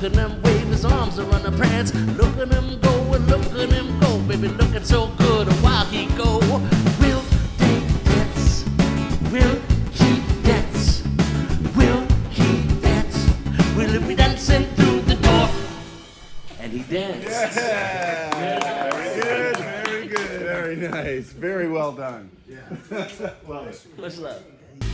at him wave his arms around the prance. Look at him go, baby, looking so good while he go. Will they dance? Will he dance? Will he dance? Will he be dancing through the door? And he danced. Yeah. Very good. Very nice. Very well done. Yeah. Much love.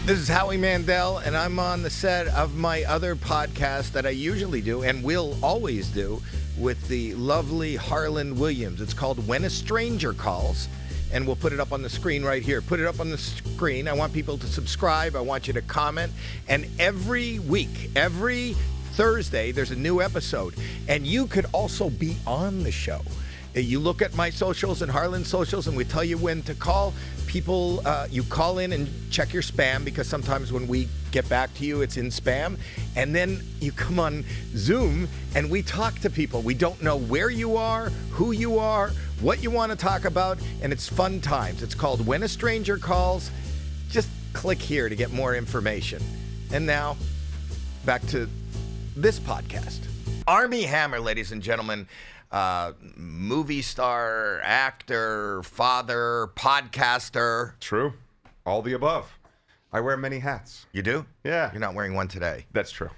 This is Howie Mandel, and I'm on the set of my other podcast that I usually do and will always do with the lovely Harlan Williams. It's called When a Stranger Calls, and we'll put it up on the screen right here. Put it up on the screen. I want people to subscribe. I want you to comment. And every week, every Thursday, there's a new episode. And you could also be on the show. You look at my socials and Harlan's socials, and we tell you when to call. People, you call in and check your spam, because sometimes when we get back to you, it's in spam. And then you come on Zoom and we talk to people. We don't know where you are, who you are, what you want to talk about, and it's fun times. It's called When a Stranger Calls. Just click here to get more information. And now, back to this podcast. Armie Hammer, ladies and gentlemen. Movie star, actor, father, podcaster. True. All the above. I wear many hats. You do? Yeah. You're not wearing one today. That's true.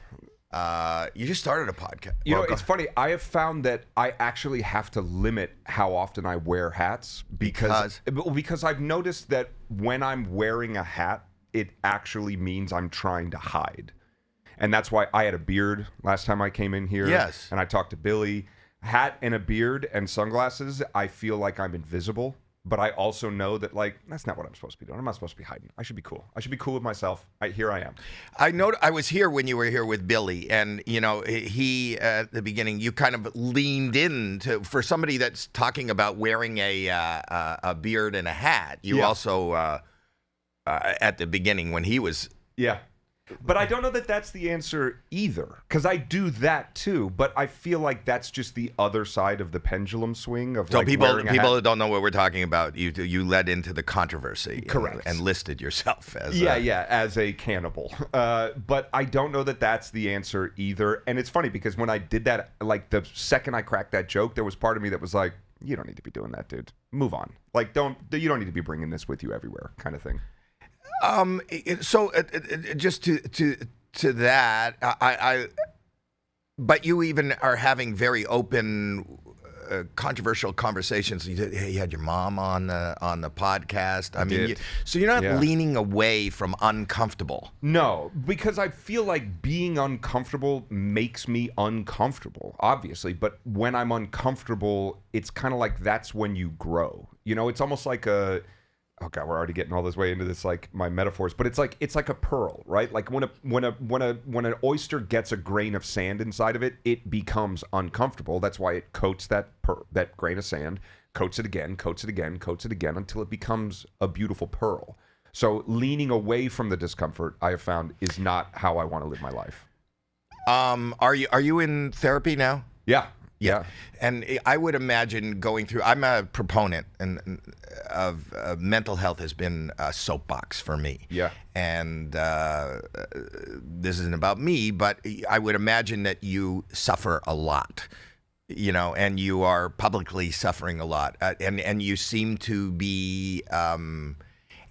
You just started a podcast. You know, it's funny. I have found that I actually have to limit how often I wear hats because I've noticed that when I'm wearing a hat, it actually means I'm trying to hide. And that's why I had a beard last time I came in here. Yes. And I talked to Billy. Hat and a beard and sunglasses, I feel like I'm invisible, but I also know that, like, that's not what I'm supposed to be doing. I'm not supposed to be hiding. I should be cool. I should be cool with myself. Here I am. I was here when you were here with Billy, and, you know, he, at the beginning, you kind of leaned in to, for somebody that's talking about wearing a beard and a hat. You also, at the beginning when he was... Yeah. But I don't know that that's the answer either, because I do that too. But I feel like that's just the other side of the pendulum swing of. So like people that don't know what we're talking about, you led into the controversy, correct, and listed yourself as as a cannibal. But I don't know that that's the answer either. And it's funny because when I did that, like the second I cracked that joke, there was part of me that was like, "You don't need to be doing that, dude. Move on. Like, you don't need to be bringing this with you everywhere," kind of thing. So just to that, but you even are having very open, controversial conversations. You had your mom on the podcast. I mean, so you're not leaning away from uncomfortable. No, because I feel like being uncomfortable makes me uncomfortable, obviously. But when I'm uncomfortable, it's kind of like that's when you grow. You know, it's almost like a... Oh God, we're already getting all this way into this, like my metaphors, but it's like a pearl, right? Like when an oyster gets a grain of sand inside of it, it becomes uncomfortable. That's why it coats that grain of sand, coats it again, until it becomes a beautiful pearl. So leaning away from the discomfort, I have found, is not how I want to live my life. Are you in therapy now? Yeah. Yeah, and I would imagine going through. I'm a proponent of mental health has been a soapbox for me. Yeah, and this isn't about me, but I would imagine that you suffer a lot, you know, and you are publicly suffering a lot, and you seem to be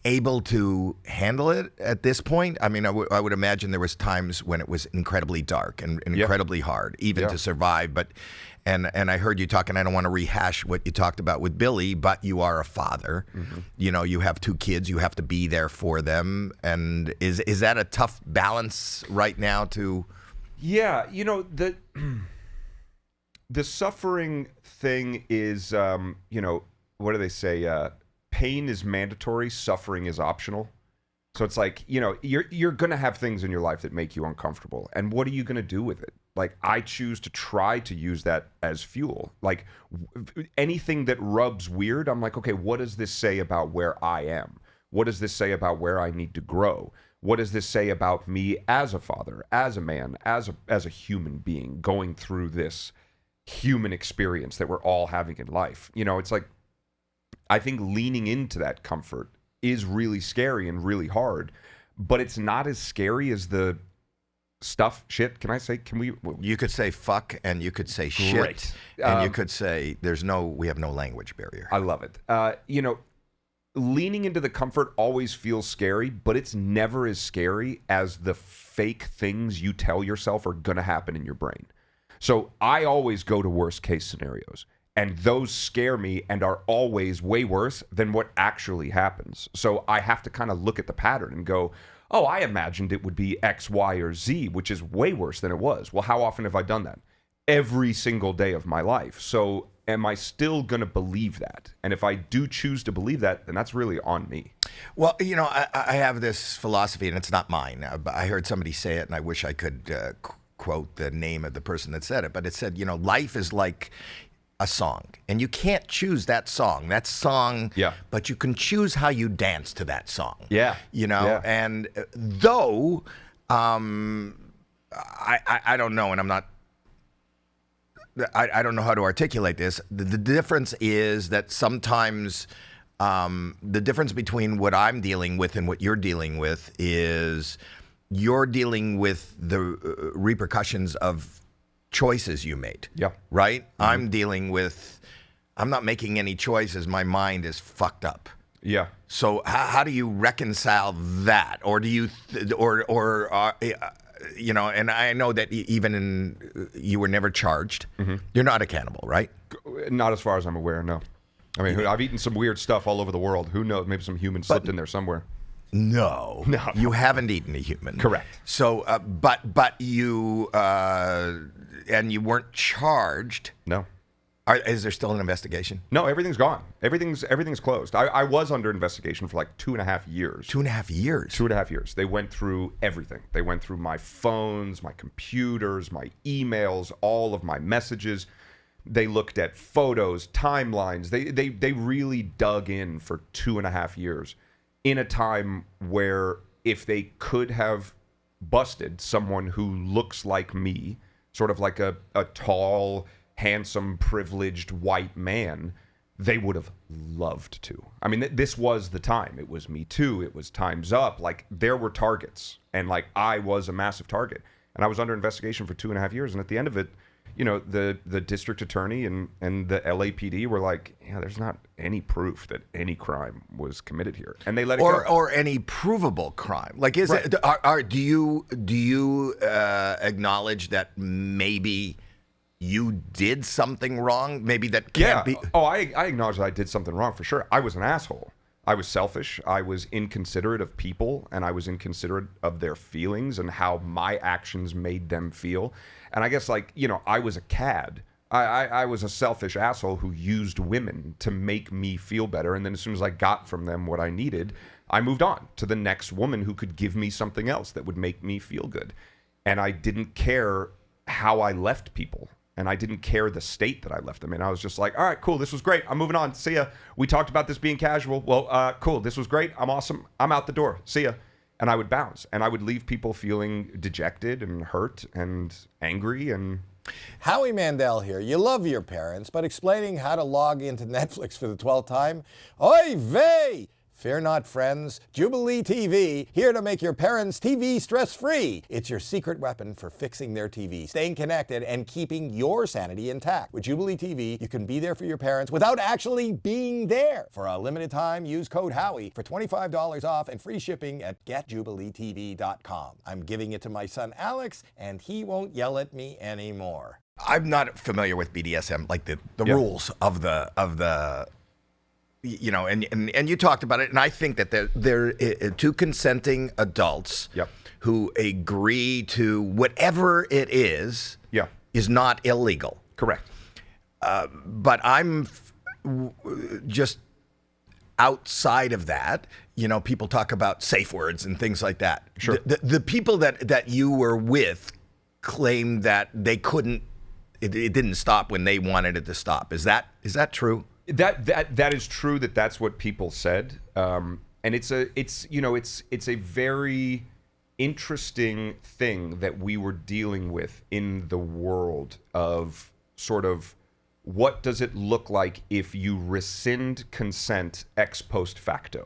able to handle it at this point. I mean, I would imagine there was times when it was incredibly dark and incredibly hard, even to survive, but. And I heard you talking, I don't want to rehash what you talked about with Billy, but you are a father. Mm-hmm. You know, you have 2 kids. You have to be there for them. And is that a tough balance right now to... Yeah, you know, the suffering thing is, you know, what do they say? Pain is mandatory, suffering is optional. So it's like, you know, you're going to have things in your life that make you uncomfortable. And what are you going to do with it? Like, I choose to try to use that as fuel. Like, anything that rubs weird, I'm like, okay, what does this say about where I am? What does this say about where I need to grow? What does this say about me as a father, as a man, as a human being going through this human experience that we're all having in life? You know, it's like, I think leaning into that comfort is really scary and really hard, but it's not as scary as the stuff, shit. Can I say? Can we? You could say fuck, and you could say shit, Great. and you could say we have no language barrier. I love it. Leaning into the comfort always feels scary, but it's never as scary as the fake things you tell yourself are going to happen in your brain. So I always go to worst case scenarios, and those scare me and are always way worse than what actually happens. So I have to kind of look at the pattern and go, oh, I imagined it would be X, Y, or Z, which is way worse than it was. Well, how often have I done that? Every single day of my life. So am I still going to believe that? And if I do choose to believe that, then that's really on me. Well, I have this philosophy, and it's not mine. I heard somebody say it, and I wish I could quote the name of the person that said it. But it said, life is like a song, and you can't choose that song. Yeah. But you can choose how you dance to that song. Yeah. Yeah. And though I don't know, and I don't know how to articulate this. The difference is that sometimes the difference between what I'm dealing with and what you're dealing with is you're dealing with the repercussions of choices you made. Yeah. Right? Mm-hmm. I'm not making any choices. My mind is fucked up. Yeah. So how do you reconcile that? Or do you, and I know that you were never charged. Mm-hmm. You're not a cannibal, right? Not as far as I'm aware, no. I mean, I've eaten some weird stuff all over the world. Who knows? Maybe some human slipped in there somewhere. No. You haven't eaten a human. Correct. So, but you, and you weren't charged. No. Is there still an investigation? No, everything's gone. Everything's closed. I was under investigation for like 2.5 years. 2.5 years? 2.5 years. They went through everything. They went through my phones, my computers, my emails, all of my messages. They looked at photos, timelines. They really dug in for 2.5 years in a time where if they could have busted someone who looks like me, sort of like a tall, handsome, privileged white man, they would have loved to. I mean, this was the time. It was Me Too. It was Time's Up. Like, there were targets, and like I was a massive target. And I was under investigation for 2.5 years. And at the end of it, the district attorney and the LAPD were like, there's not any proof that any crime was committed here, and they let it go. Or any provable crime. Like, is right. it? Do you acknowledge that maybe you did something wrong? Maybe that can't be. Oh, I acknowledge that I did something wrong for sure. I was an asshole. I was selfish. I was inconsiderate of people, and I was inconsiderate of their feelings and how my actions made them feel. And I guess, I was a cad. I was a selfish asshole who used women to make me feel better. And then as soon as I got from them what I needed, I moved on to the next woman who could give me something else that would make me feel good. And I didn't care how I left people. And I didn't care the state that I left them in. I was just like, all right, cool, this was great. I'm moving on. See ya. We talked about this being casual. Well, cool, this was great. I'm awesome. I'm out the door. See ya. And I would bounce. And I would leave people feeling dejected and hurt and angry. And Howie Mandel here. You love your parents, but explaining how to log into Netflix for the 12th time? Oy vey! Fear not, friends. Jubilee TV, here to make your parents' TV stress-free. It's your secret weapon for fixing their TV, staying connected, and keeping your sanity intact. With Jubilee TV, you can be there for your parents without actually being there. For a limited time, use code Howie for $25 off and free shipping at getjubileetv.com. I'm giving it to my son Alex, and he won't yell at me anymore. I'm not familiar with BDSM, like the rules of the and you talked about it, and I think that they're two consenting adults who agree to whatever it is not illegal. correct. But I'm just outside of that. People talk about safe words and things like that. Sure. The people that you were with claimed that they couldn't. It didn't stop when they wanted it to stop. Is that true? That is true. That's what people said, and it's a very interesting thing that we were dealing with in the world of sort of what does it look like if you rescind consent ex post facto,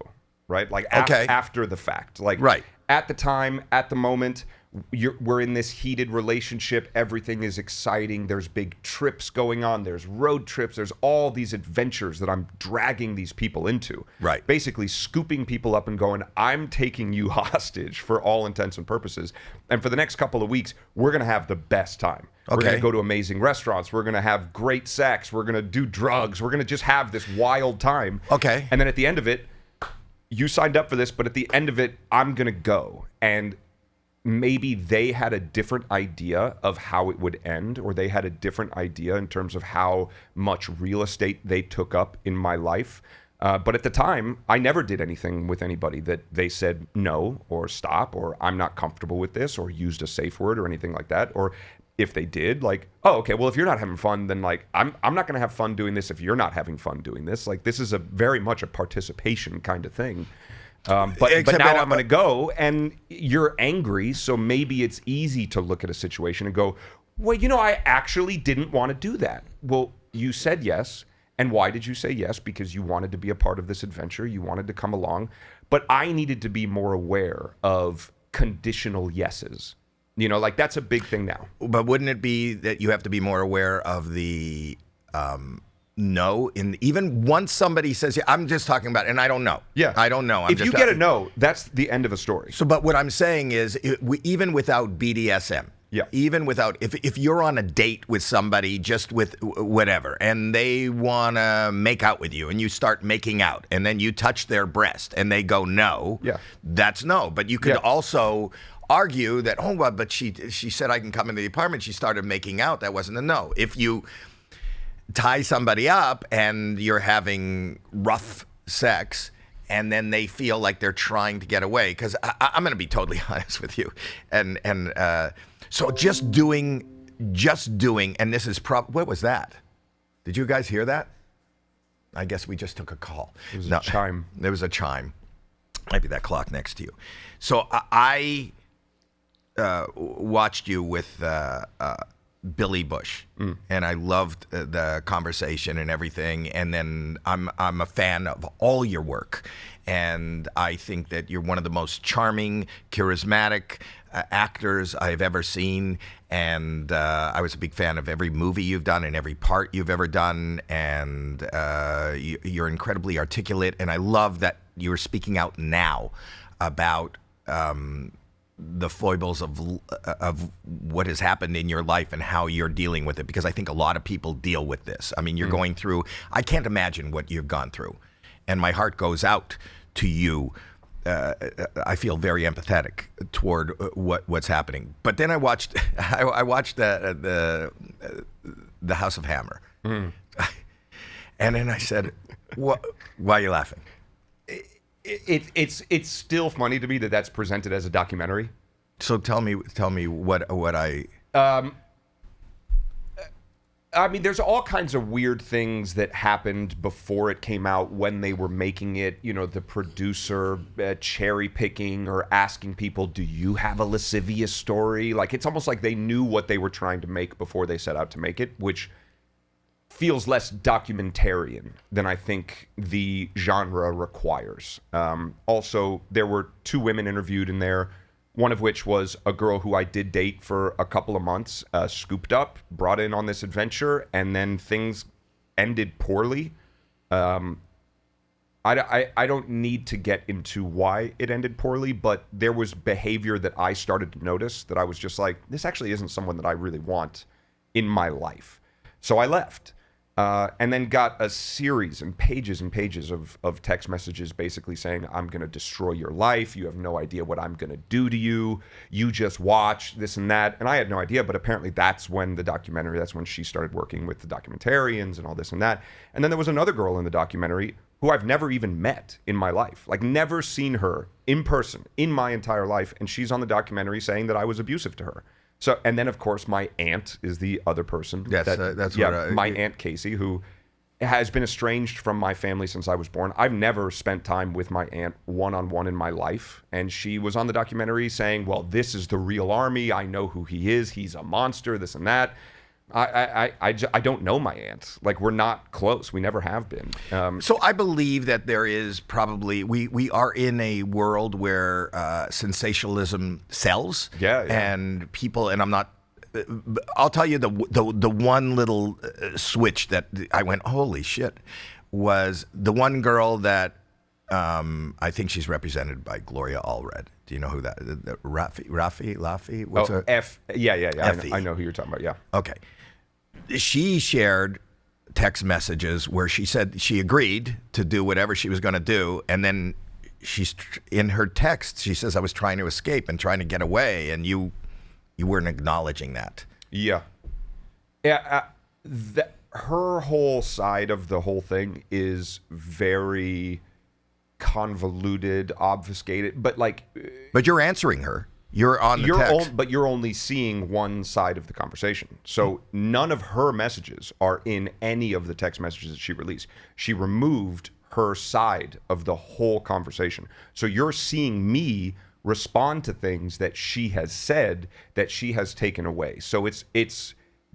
right? Like after the fact, like right. At the time, at the moment, we're in this heated relationship. Everything is exciting. There's big trips going on. There's road trips. There's all these adventures that I'm dragging these people into. Right. Basically scooping people up and going, I'm taking you hostage for all intents and purposes. And for the next couple of weeks, we're going to have the best time. We're going to go to amazing restaurants. We're going to have great sex. We're going to do drugs. We're going to just have this wild time. Okay. And then at the end of it, you signed up for this, but at the end of it, I'm going to go. And maybe they had a different idea of how it would end, or they had a different idea in terms of how much real estate they took up in my life. But at the time, I never did anything with anybody that they said no or stop or I'm not comfortable with this or used a safe word or anything like that. Or if they did, like, oh, okay, well, if you're not having fun, then like I'm not going to have fun doing this if you're not having fun doing this. Like, this is a very much a participation kind of thing. But now I'm going to go, and you're angry, so maybe it's easy to look at a situation and go, well, I actually didn't want to do that. Well, you said yes, and why did you say yes? Because you wanted to be a part of this adventure, you wanted to come along, but I needed to be more aware of conditional yeses. Like, that's a big thing now. But wouldn't it be that you have to be more aware of the no, even once somebody says, yeah, I'm just talking about, and I don't know. Yeah. I don't know. If you get a no, that's the end of a story. So, but what I'm saying is, even without BDSM, yeah, even without, if you're on a date with somebody, just with whatever, and they want to make out with you, and you start making out, and then you touch their breast, and they go no, yeah, that's no. But you could also argue that, oh, well, but she said I can come into the apartment. She started making out. That wasn't a no. If you tie somebody up and you're having rough sex and then they feel like they're trying to get away, because I'm going to be totally honest with you, and so just doing, and this is what was that? Did you guys hear that? I guess we just took a call. It was a chime. There was a chime. Might be that clock next to you. So I watched you with Billy Bush, and I loved the conversation and everything. And then I'm a fan of all your work, and I think that you're one of the most charming, charismatic actors I've ever seen. And I was a big fan of every movie you've done and every part you've ever done. And you're incredibly articulate, and I love that you're speaking out now about the foibles of what has happened in your life and how you're dealing with it, because I think a lot of people deal with this. I mean, you're going through, I can't imagine what you've gone through, and my heart goes out to you. I feel very empathetic toward what's happening. But then I watched the House of Hammer, and then I said, "What? Why are you laughing?" It's still funny to me that that's presented as a documentary. So tell me what I. I mean, there's all kinds of weird things that happened before it came out when they were making it. The producer cherry picking or asking people, "Do you have a lascivious story?" Like, it's almost like they knew what they were trying to make before they set out to make it, which feels less documentarian than I think the genre requires. Also, there were 2 women interviewed in there, one of which was a girl who I did date for a couple of months, scooped up, brought in on this adventure, and then things ended poorly. I don't need to get into why it ended poorly, but there was behavior that I started to notice that I was just like, this actually isn't someone that I really want in my life. So I left. And then got a series and pages of text messages basically saying, I'm going to destroy your life. You have no idea what I'm going to do to you. You just watch this and that. And I had no idea, but apparently that's when she started working with the documentarians and all this and that. And then there was another girl in the documentary who I've never even met in my life, like never seen her in person in my entire life. And she's on the documentary saying that I was abusive to her. So, and then of course my aunt is the other person. Yes, my Aunt Casey, who has been estranged from my family since I was born. I've never spent time with my aunt one-on-one in my life, and she was on the documentary saying, "Well, this is the real Armie. I know who he is. He's a monster. This and that." I don't know my aunt. Like, we're not close. We never have been. So I believe that there is probably we are in a world where sensationalism sells. Yeah. And people, and I'm not. I'll tell you the one little switch that I went, holy shit, was the one girl that I think she's represented by Gloria Allred. Do you know who that? Rafi? What's her? F. Yeah. F-E. I know who you're talking about. Yeah. Okay. She shared text messages where she said she agreed to do whatever she was going to do, and then she's in her text she says, I was trying to escape and trying to get away, and you weren't acknowledging that. Yeah. Her whole side of the whole thing is very convoluted, obfuscated, but you're answering her. You're on the text. But you're only seeing one side of the conversation. So none of her messages are in any of the text messages that she released. She removed her side of the whole conversation. So you're seeing me respond to things that she has said that she has taken away. So it's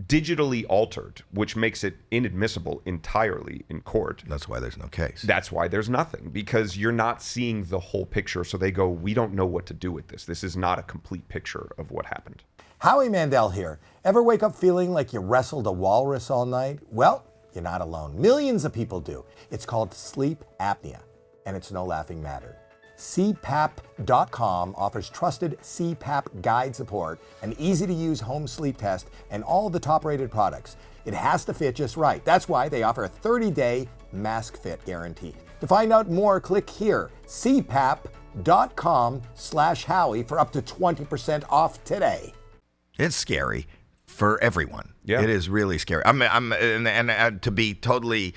digitally altered, which makes it inadmissible entirely in court. That's why there's no case. That's why there's nothing, because you're not seeing the whole picture. So they go, we don't know what to do with this. This is not a complete picture of what happened. Howie Mandel here. Ever wake up feeling like you wrestled a walrus all night? Well, you're not alone. Millions of people do. It's called sleep apnea, and it's no laughing matter. CPAP.com offers trusted CPAP guide support, an easy-to-use home sleep test, and all the top-rated products. It has to fit just right. That's why they offer a 30-day mask fit guarantee. To find out more, click here, CPAP.com/Howie for up to 20% off today. It's scary for everyone. Yeah. It is really scary. And to be totally...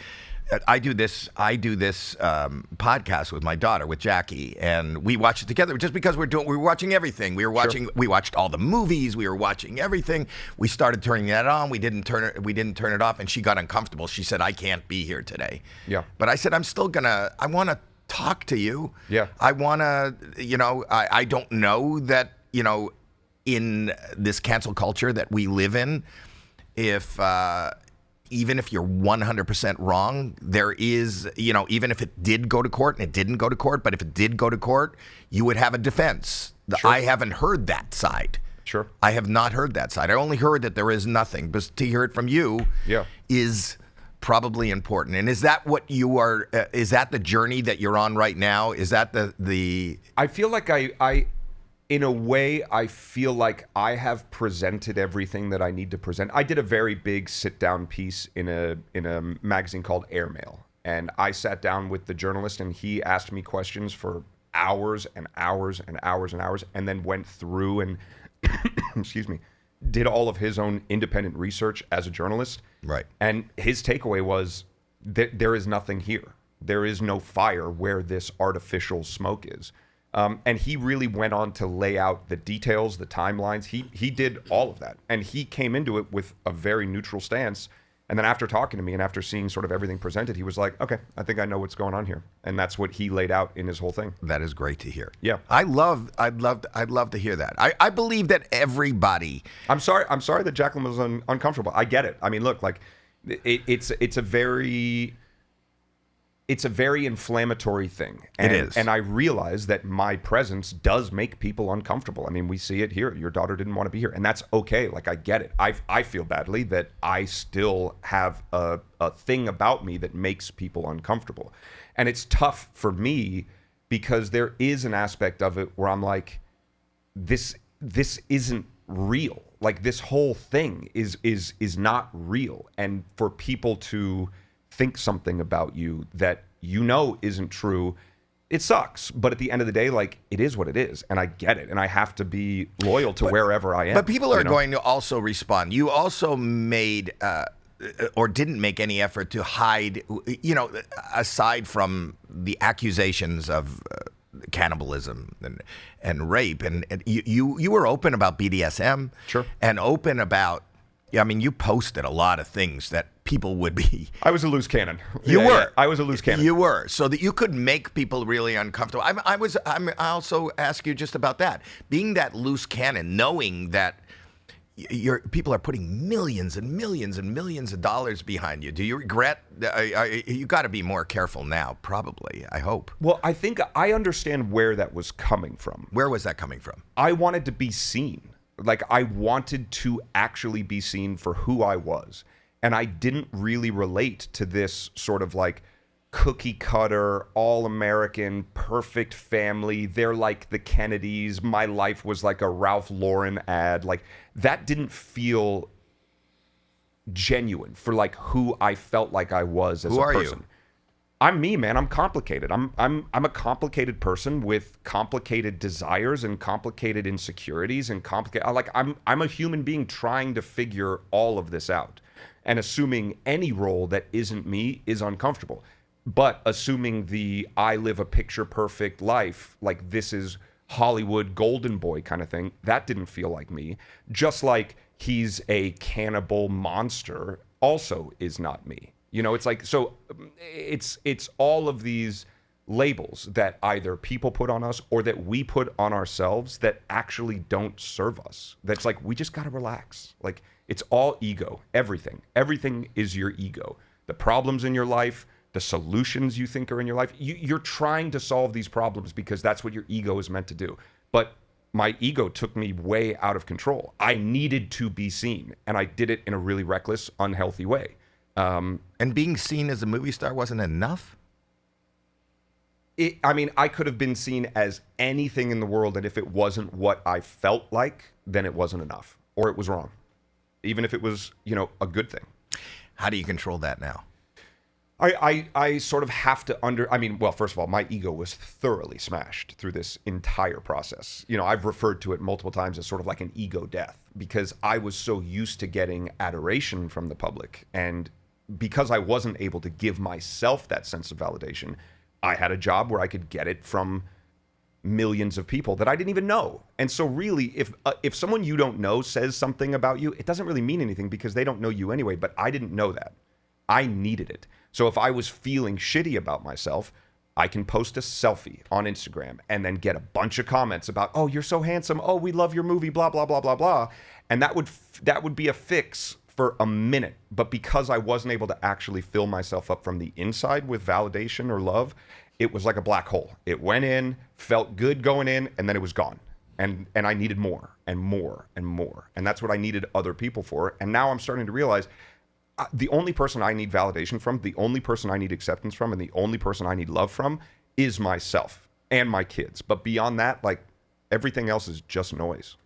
I do this podcast with my daughter, with Jackie, and we watch it together just because we were watching everything. We watched all the movies. We were watching everything. We started turning that on. We didn't turn it off, and she got uncomfortable. She said, "I can't be here today." Yeah. But I said, I want to talk to you. Yeah. I want to, I don't know that, in this cancel culture that we live in, even if you're 100% wrong, there is, even if it did go to court, and it didn't go to court, but if it did go to court, you would have a defense. Sure. I haven't heard that side. Sure. I have not heard that side. I only heard that there is nothing. But to hear it from you is probably important. And is that what you are, is that the journey that you're on right now? Is that the... I feel like in a way, I feel like I have presented everything that I need to present. I did a very big sit-down piece in a magazine called Airmail, and I sat down with the journalist, and he asked me questions for hours and hours and hours and hours, and then went through and, excuse me, did all of his own independent research as a journalist. Right. And his takeaway was that there is nothing here. There is no fire where this artificial smoke is. And he really went on to lay out the details, the timelines. He did all of that. And he came into it with a very neutral stance. And then after talking to me and after seeing sort of everything presented, he was like, okay, I think I know what's going on here. And that's what he laid out in his whole thing. That is great to hear. Yeah. I'd love to hear that. I believe that everybody... I'm sorry that Jacqueline was uncomfortable. I get it. I mean, look, like it's a very inflammatory thing. And, it is. And I realize that my presence does make people uncomfortable. I mean, we see it here. Your daughter didn't want to be here. And that's okay. Like, I get it. I feel badly that I still have a thing about me that makes people uncomfortable. And it's tough for me because there is an aspect of it where I'm like, this isn't real. Like, this whole thing is not real. And for people to think something about you that isn't true, it sucks. But at the end of the day, like, it is what it is, and I get it, and I have to be loyal to wherever I am. But people are going to also respond. You also made or didn't make any effort to hide, aside from the accusations of cannibalism and rape, and you were open about BDSM. Sure. And open about, you posted a lot of things that people would be... I was a loose cannon. You were. Yeah. I was a loose cannon. You were. So that you could make people really uncomfortable. I also ask you just about that. Being that loose cannon, knowing that people are putting millions and millions and millions of dollars behind you. Do you regret? You got to be more careful now, probably. I hope. Well, I think I understand where that was coming from. Where was that coming from? I wanted to be seen. Like, I wanted to actually be seen for who I was. And I didn't really relate to this sort of like cookie cutter, all-American, perfect family. They're like the Kennedys. My life was like a Ralph Lauren ad. Like, that didn't feel genuine for like who I felt like I was as a person. Who are you? I'm me, man. I'm complicated. I'm a complicated person with complicated desires and complicated insecurities and complicated. Like, I'm a human being trying to figure all of this out. And assuming any role that isn't me is uncomfortable. But assuming the I live a picture perfect life, like this is Hollywood golden boy kind of thing, that didn't feel like me. Just like he's a cannibal monster also is not me. You know, it's like, so it's all of these labels that either people put on us or that we put on ourselves that actually don't serve us. That's like, we just got to relax. Like, it's all ego, everything. Everything is your ego. The problems in your life, the solutions you think are in your life. You're trying to solve these problems because that's what your ego is meant to do. But my ego took me way out of control. I needed to be seen, and I did it in a really reckless, unhealthy way. And being seen as a movie star wasn't enough? I mean, I could have been seen as anything in the world, and if it wasn't what I felt like, then it wasn't enough, or it was wrong. Even if it was, you know, a good thing. How do you control that now? I sort of have to well, first of all, my ego was thoroughly smashed through this entire process. You know, I've referred to it multiple times as sort of like an ego death because I was so used to getting adoration from the public. And because I wasn't able to give myself that sense of validation, I had a job where I could get it from millions of people that I didn't even know. And so really, if someone you don't know says something about you, it doesn't really mean anything because they don't know you anyway, but I didn't know that. I needed it. So if I was feeling shitty about myself, I can post a selfie on Instagram and then get a bunch of comments about, oh, you're so handsome. Oh, we love your movie, blah, blah, blah, blah, blah. And that would be a fix for a minute. But because I wasn't able to actually fill myself up from the inside with validation or love, it was like a black hole. It went in, felt good going in, and then it was gone. And I needed more and more and more. And that's what I needed other people for. And now I'm starting to realize the only person I need validation from, the only person I need acceptance from, and the only person I need love from is myself and my kids. But beyond that, like, everything else is just noise.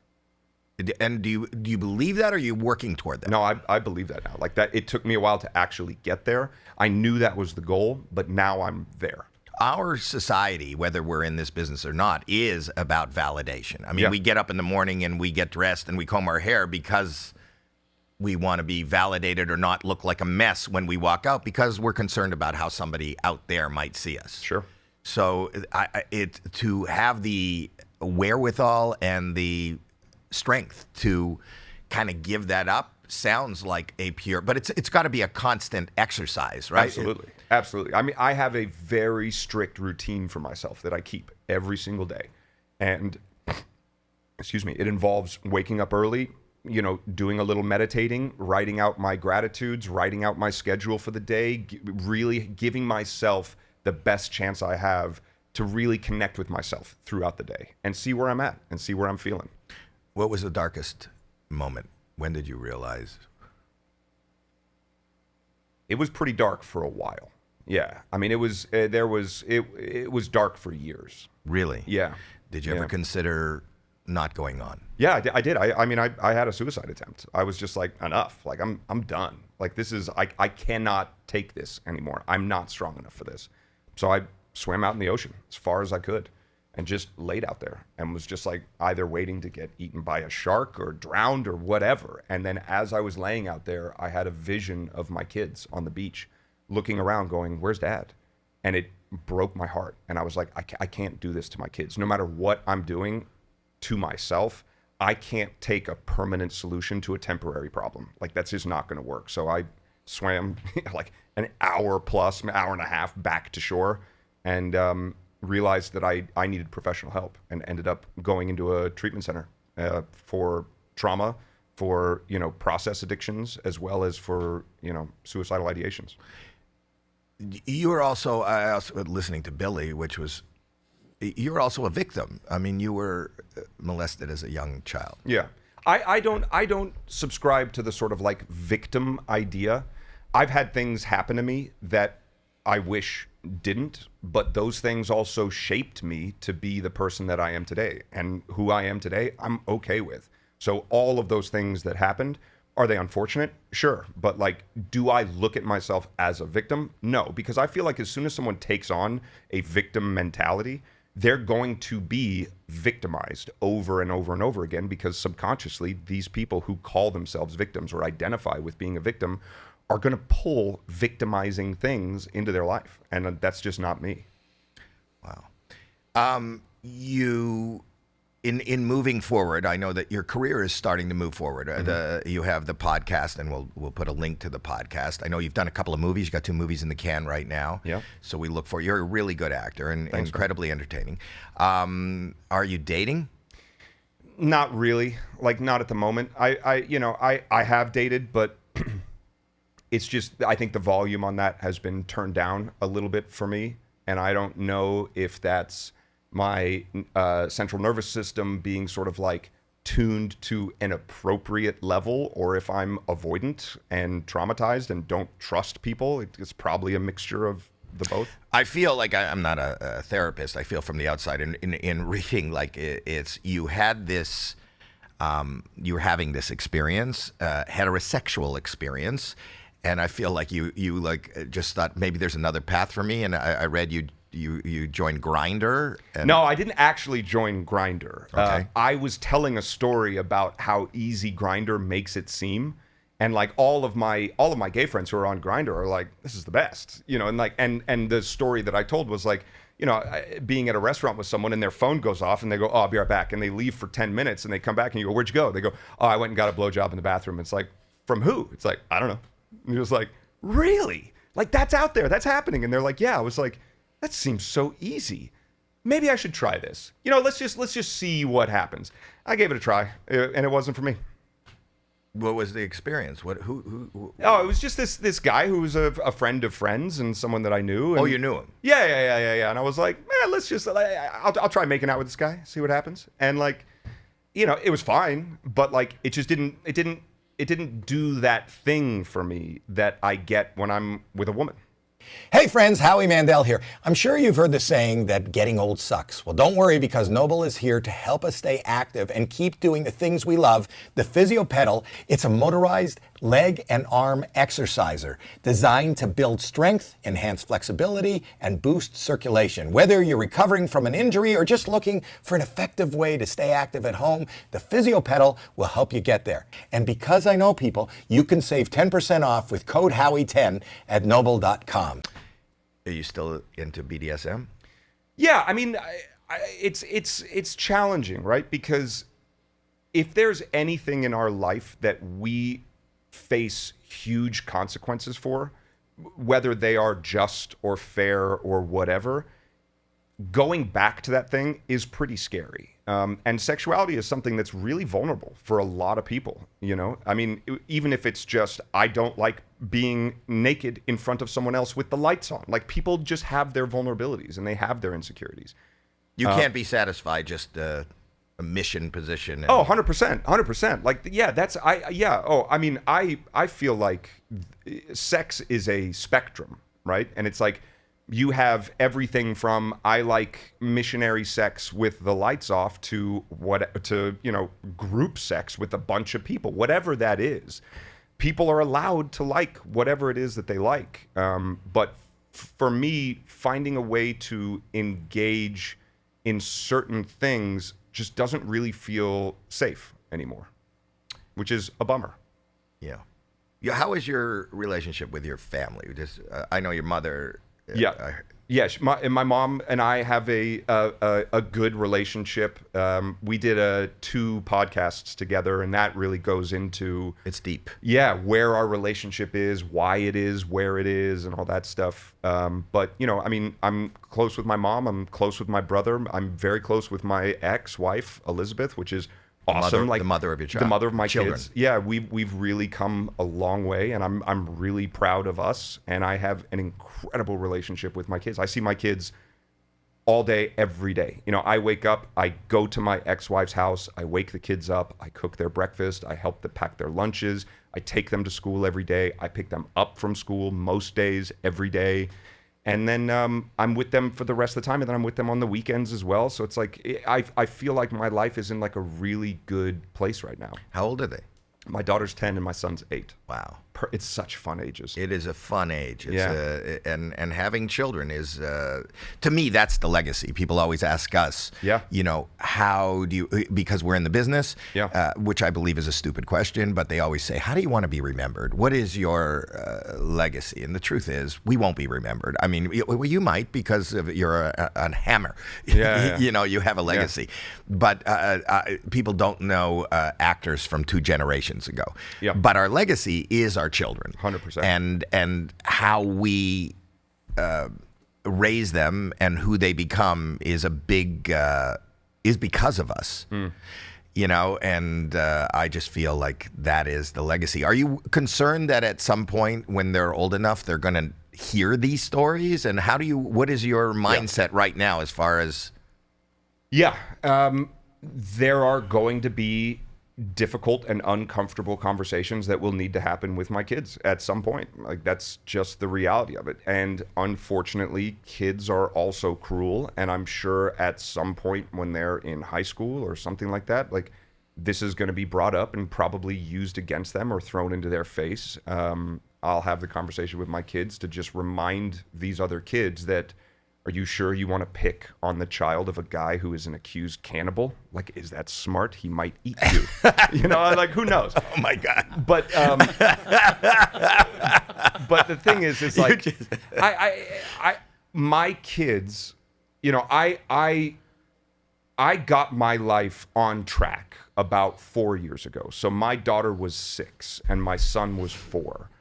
And do you believe that, or are you working toward that? No, I believe that now. Like, that, it took me a while to actually get there. I knew that was the goal, but now I'm there. Our society, whether we're in this business or not, is about validation. I mean, we get up in the morning and we get dressed and we comb our hair because we want to be validated or not look like a mess when we walk out because we're concerned about how somebody out there might see us. Sure. So to have the wherewithal and the strength to kind of give that up sounds like a pure, but it's got to be a constant exercise, right? Absolutely. I mean, I have a very strict routine for myself that I keep every single day. And, excuse me, it involves waking up early, you know, doing a little meditating, writing out my gratitudes, writing out my schedule for the day, really giving myself the best chance I have to really connect with myself throughout the day and see where I'm at and see where I'm feeling. What was the darkest moment? When did you realize? It was pretty dark for a while. Yeah. I mean, it was dark for years. Really? Yeah. Did you ever consider not going on? Yeah, I did. I mean, I had a suicide attempt. I was just like, enough. Like, I'm done. Like, this is, I cannot take this anymore. I'm not strong enough for this. So I swam out in the ocean as far as I could and just laid out there and was just like either waiting to get eaten by a shark or drowned or whatever. And then as I was laying out there, I had a vision of my kids on the beach looking around going, where's dad? And it broke my heart. And I was like, I can't do this to my kids. No matter what I'm doing to myself, I can't take a permanent solution to a temporary problem. Like, that's just not going to work. So I swam like an hour plus, an hour and a half back to shore and realized that I needed professional help and ended up going into a treatment center for trauma for, process addictions as well as for, suicidal ideations. You were also, I also listening to Billy, you were also a victim. I mean, you were molested as a young child. Yeah. I don't subscribe to the sort of like victim idea. I've had things happen to me that I wish didn't, but those things also shaped me to be the person that I am today. And who I am today, I'm okay with. So all of those things that happened, are they unfortunate? Sure. But like, do I look at myself as a victim? No, because I feel like as soon as someone takes on a victim mentality, they're going to be victimized over and over and over again, because subconsciously, these people who call themselves victims or identify with being a victim are going to pull victimizing things into their life. And that's just not me. Wow. You, in moving forward, I know that your career is starting to move forward. You have the podcast, and we'll put a link to the podcast. I know you've done a couple of movies. You got 2 movies in the can right now. Yeah. So we look for, you're a really good actor and Thanks, incredibly entertaining. Are you dating? Not really. Like, not at the moment. I have dated, but it's just, I think the volume on that has been turned down a little bit for me. And I don't know if that's my central nervous system being sort of like tuned to an appropriate level, or if I'm avoidant and traumatized and don't trust people. It's probably a mixture of the both. I feel like I'm not a therapist. I feel from the outside in reading, like it's you had this, you were having this experience, heterosexual experience, and I feel like you like just thought maybe there's another path for me. And I read you joined Grindr. No, I didn't actually join Grindr. Okay. I was telling a story about how easy Grindr makes it seem. And like all of my gay friends who are on Grindr are like, this is the best, and like, and the story that I told was like, being at a restaurant with someone and their phone goes off and they go, oh, I'll be right back. And they leave for 10 minutes and they come back and you go, where'd you go? They go, oh, I went and got a blowjob in the bathroom. It's like, from who? It's like, I don't know. And you're just like, really? Like, that's out there, that's happening. And they're like, yeah. I was like, that seems so easy. Maybe I should try this. Let's just see what happens. I gave it a try, and it wasn't for me. What was the experience? Who? Oh, it was just this guy who was a friend of friends and someone that I knew. And oh, you knew him? Yeah. And I was like, man, let's just, I'll try making out with this guy, see what happens. And like, it was fine, but like, it just didn't do that thing for me that I get when I'm with a woman. Hey friends, Howie Mandel here. I'm sure you've heard the saying that getting old sucks. Well, don't worry, because Noble is here to help us stay active and keep doing the things we love. The Physio Pedal, it's a motorized leg and arm exerciser designed to build strength, enhance flexibility, and boost circulation. Whether you're recovering from an injury or just looking for an effective way to stay active at home, the Physio Pedal will help you get there. And because I know people, you can save 10% off with code Howie10 at noble.com. Are you still into BDSM? Yeah, I mean, it's challenging, right? Because if there's anything in our life that we face huge consequences for, whether they are just or fair or whatever, going back to that thing is pretty scary. And sexuality is something that's really vulnerable for a lot of people, I mean, even if it's just, I don't like being naked in front of someone else with the lights on. Like, people just have their vulnerabilities and they have their insecurities. You can't be satisfied just a mission position. Oh, 100%. Like, yeah, I mean, I feel like sex is a spectrum, right? And it's like, you have everything from I like missionary sex with the lights off to group sex with a bunch of people, whatever that is. People are allowed to like whatever it is that they like. But for me, finding a way to engage in certain things just doesn't really feel safe anymore, which is a bummer. Yeah. How is your relationship with your family? Just, I know your mother. Yeah. Yes, my mom and I have a good relationship. We did 2 podcasts together, and that really goes into... It's deep. Yeah, where our relationship is, why it is, where it is, and all that stuff. But, I mean, I'm close with my mom. I'm close with my brother. I'm very close with my ex-wife, Elizabeth, which is awesome. The mother of your child. The mother of my children. kids. Yeah, we've really come a long way, and I'm really proud of us. And I have an incredible relationship with my kids. I see my kids all day, every day. You know, I wake up, I go to my ex-wife's house, I wake the kids up, I cook their breakfast, I help them pack their lunches, I take them to school every day, I pick them up from school most days, every day. And then I'm with them for the rest of the time, and then I'm with them on the weekends as well. So it's like, I feel like my life is in like a really good place right now. How old are they? My daughter's 10 and my son's 8. Wow. It's such fun ages. It is a fun age. It's Yeah. And having children is, to me, that's the legacy. People always ask us, Yeah. you know, how do you, because we're in the business, Yeah. which I believe is a stupid question, but they always say, how do you want to be remembered? What is your legacy? And the truth is, we won't be remembered. I mean, you might because you're a hammer. Yeah. You know, you have a legacy. But people don't know actors from 2 generations ago. Yeah. But our legacy is our children. 100%. And how we raise them and who they become is a big is because of us. You know, and I just feel like that is the legacy. Are you concerned that at some point when they're old enough they're going to hear these stories? And what is your mindset right now as far as? Yeah, there are going to be difficult and uncomfortable conversations that will need to happen with my kids at some point. Like, that's just the reality of it. And unfortunately, kids are also cruel. And I'm sure at some point when they're in high school or something like that, like, this is going to be brought up and probably used against them or thrown into their face. I'll have the conversation with my kids to just remind these other kids that, are you sure you want to pick on the child of a guy who is an accused cannibal? Like, is that smart? He might eat you. You know, like, who knows? Oh my God. But but the thing is like, my kids, you know, I got my life on track about 4 years ago. So my daughter was 6 and my son was 4.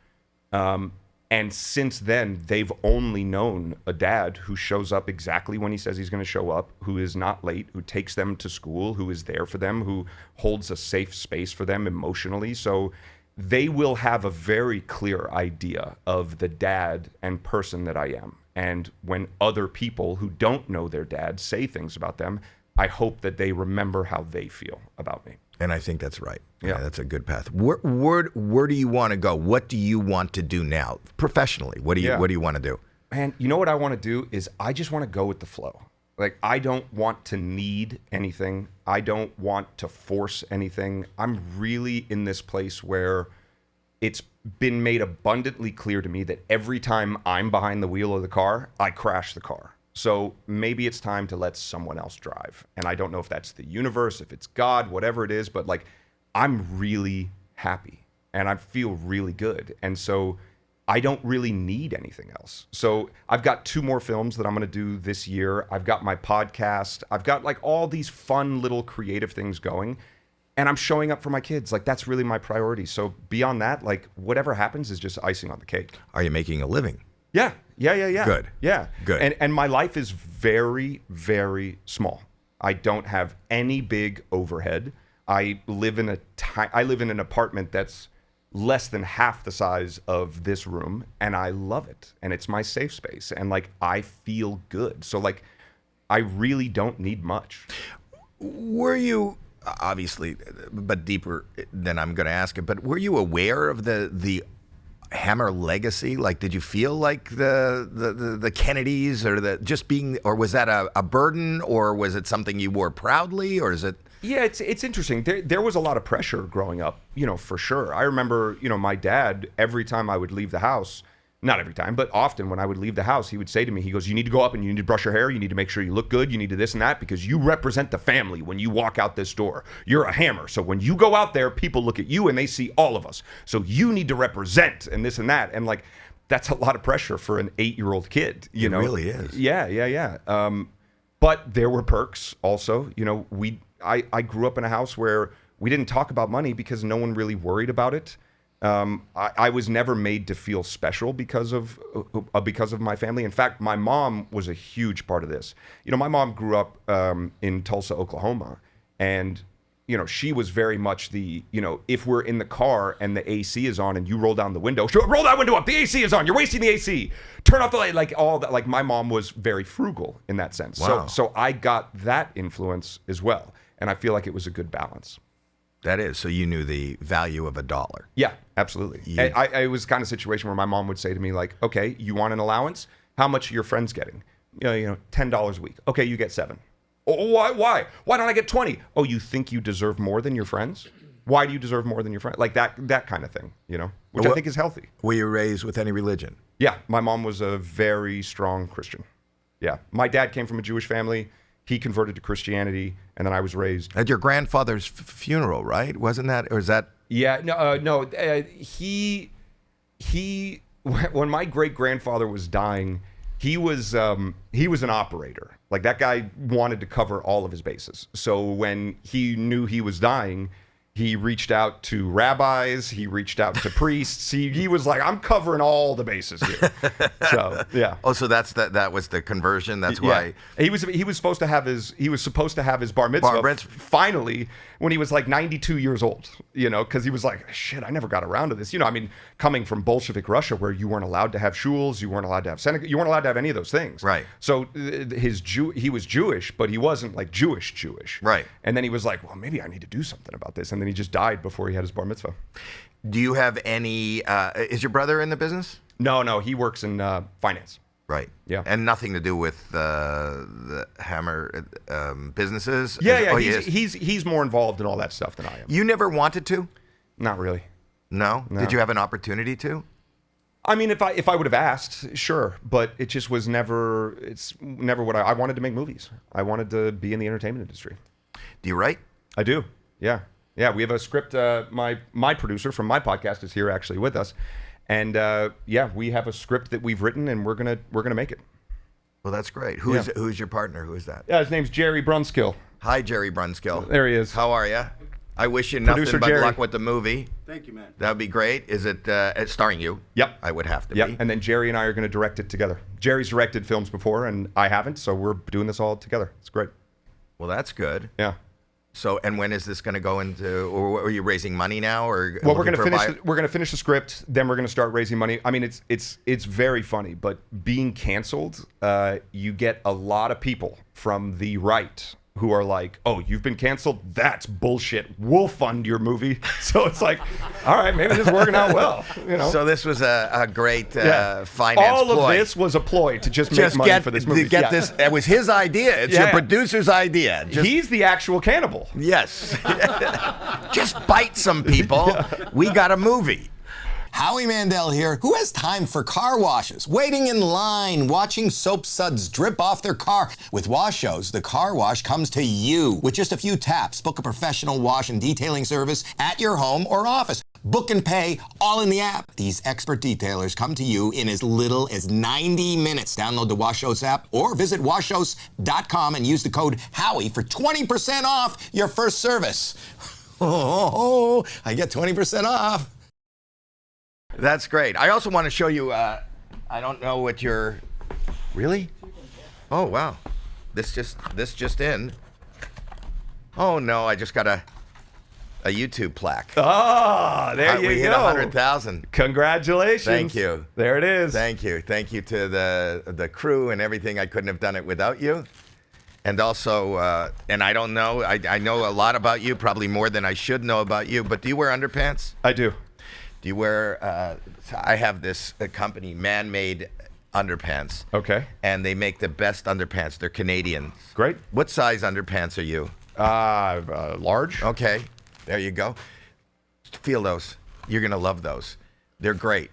And since then, they've only known a dad who shows up exactly when he says he's going to show up, who is not late, who takes them to school, who is there for them, who holds a safe space for them emotionally. So they will have a very clear idea of the dad and person that I am. And when other people who don't know their dad say things about them, I hope that they remember how they feel about me. And I think that's right. Yeah. That's a good path. Where do you want to go? What do you want to do now professionally? What do you want to do? Man, you know what I want to do is I just want to go with the flow. Like, I don't want to need anything. I don't want to force anything. I'm really in this place where it's been made abundantly clear to me that every time I'm behind the wheel of the car, I crash the car. So maybe it's time to let someone else drive. And I don't know if that's the universe, if it's God, whatever it is, but like, I'm really happy and I feel really good. And so I don't really need anything else. So I've got 2 more films that I'm going to do this year. I've got my podcast. I've got like all these fun little creative things going, and I'm showing up for my kids. Like, that's really my priority. So beyond that, like, whatever happens is just icing on the cake. Are you making a living? Yeah. Good. Yeah. Good. And my life is very, very small. I don't have any big overhead. I live in an apartment that's less than half the size of this room, and I love it. And it's my safe space, and like, I feel good. So like, I really don't need much. Were you, obviously, but deeper than I'm going to ask it, but were you aware of the Hammer legacy? Like, did you feel like the Kennedys or was that a burden, or was it something you wore proudly, or is it? Yeah, it's interesting. There was a lot of pressure growing up, you know, for sure. I remember, you know, my dad, every time I would leave the house, not every time, but often when I would leave the house, he would say to me, he goes, you need to go up and you need to brush your hair. You need to make sure you look good. You need to this and that, because you represent the family when you walk out this door. You're a Hammer. So when you go out there, people look at you and they see all of us. So you need to represent and this and that. And like, that's a lot of pressure for an 8-year-old kid, you know? It really is. Yeah. But there were perks also. You know, I grew up in a house where we didn't talk about money because no one really worried about it. I was never made to feel special because of my family. In fact, my mom was a huge part of this. You know, my mom grew up in Tulsa, Oklahoma, and she was very much the, if we're in the car and the AC is on and you roll down the window, roll that window up, the AC is on, you're wasting the AC, turn off the light, like all that. Like my mom was very frugal in that sense. Wow. So I got that influence as well. And I feel like it was a good balance. That is. So you knew the value of $1. Yeah, absolutely. Yeah. It was kind of situation where my mom would say to me like, okay, you want an allowance? How much are your friends getting? $10 a week. Okay, you get 7. Oh, why? Why don't I get 20? Oh, you think you deserve more than your friends? Why do you deserve more than your friends? Like that kind of thing, which I think is healthy. Were you raised with any religion? Yeah, my mom was a very strong Christian. Yeah, my dad came from a Jewish family. He converted to Christianity, and then I was raised. At your grandfather's funeral, right? Wasn't that, or is that? Yeah, no. He when my great grandfather was dying, he was an operator. Like that guy wanted to cover all of his bases. So when he knew he was dying, he reached out to rabbis. He reached out to priests. He was like, I'm covering all the bases here. So yeah. Oh, so that was the conversion. That's why he was supposed to have his bar mitzvah finally when he was like 92 years old. Because he was like, shit, I never got around to this. Coming from Bolshevik Russia, where you weren't allowed to have shuls, you weren't allowed to have synagogue, you weren't allowed to have any of those things. Right. So he was Jewish, but he wasn't like Jewish. Right. And then he was like, well, maybe I need to do something about this. And then he just died before he had his bar mitzvah. Do you have any? Is your brother in the business? No, he works in finance. Right. Yeah. And nothing to do with the Hammer businesses. Yeah. He's more involved in all that stuff than I am. You never wanted to? Not really. No. Did you have an opportunity to? I mean, if I would have asked, sure, but it just was never. It's never what I wanted to make movies. I wanted to be in the entertainment industry. Do you write? I do. Yeah. We have a script. My producer from my podcast is here actually with us, and we have a script that we've written, and we're gonna make it. Well, that's great. Who's your partner? Who is that? Yeah, his name's Jerry Brunskill. Hi, Jerry Brunskill. There he is. How are you? I wish you nothing Producer but Jerry. luck with the movie. Thank you, man. That'd be great. Is it it's starring you? Yep. I would have to Yep. be. And then Jerry and I are going to direct it together. Jerry's directed films before, and I haven't, so we're doing this all together. It's great. Well, that's good. Yeah. So, and when is this going to go into? Or are you raising money now? Or well, we're going to finish the script. Then we're going to start raising money. I mean, it's very funny, but being canceled, you get a lot of people from the right who are like, "Oh, you've been canceled? That's bullshit. We'll fund your movie." So it's like, all right, maybe this is working out well. So this was a great finance all ploy. of this was a ploy to just make money for this movie. To get this, it was his idea. It's your producer's idea. He's the actual cannibal. Yes. Just bite some people. We got a movie. Howie Mandel here. Who has time for car washes? Waiting in line, watching soap suds drip off their car. With Washos, the car wash comes to you. With just a few taps, book a professional wash and detailing service at your home or office. Book and pay, all in the app. These expert detailers come to you in as little as 90 minutes. Download the Washos app or visit washos.com and use the code Howie for 20% off your first service. Oh, I get 20% off. That's great. I also want to show you, I don't know what your, really? Oh, wow. This just in. Oh, no, I just got a YouTube plaque. Ah, there you go. We hit 100,000. Congratulations. Thank you. There it is. Thank you. Thank you to the crew and everything. I couldn't have done it without you. And also, and I don't know, I know a lot about you, probably more than I should know about you, but do you wear underpants? I do. Do you wear, I have this company, Man-Made Underpants. Okay. And they make the best underpants. They're Canadian. Great. What size underpants are you? Large. Okay. There you go. Feel those. You're going to love those. They're great.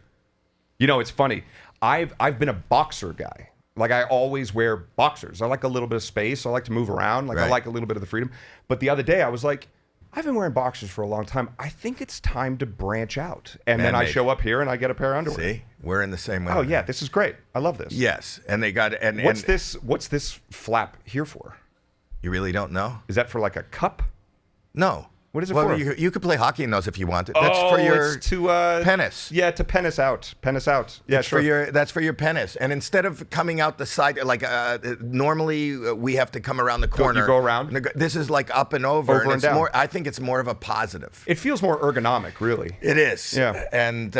It's funny. I've been a boxer guy. Like, I always wear boxers. I like a little bit of space. I like to move around. Like, I like a little bit of the freedom. But the other day, I was like, I've been wearing boxers for a long time. I think it's time to branch out. And then I show up here and I get a pair of underwear. See? We're in the same way. Oh, yeah. This is great. I love this. Yes. And they got... And What's this flap here for? You really don't know? Is that for like a cup? No. What is it Well, for? you could play hockey in those if you want. That's for your it's to penis. Yeah, to penis out. Penis out. Yeah, It's sure. for your, that's for your penis. And instead of coming out the side, like normally we have to come around the corner. you go around? This is like up and over. Over and it's down. more. I think it's more of a positive. It feels more ergonomic, really. It is. Yeah. And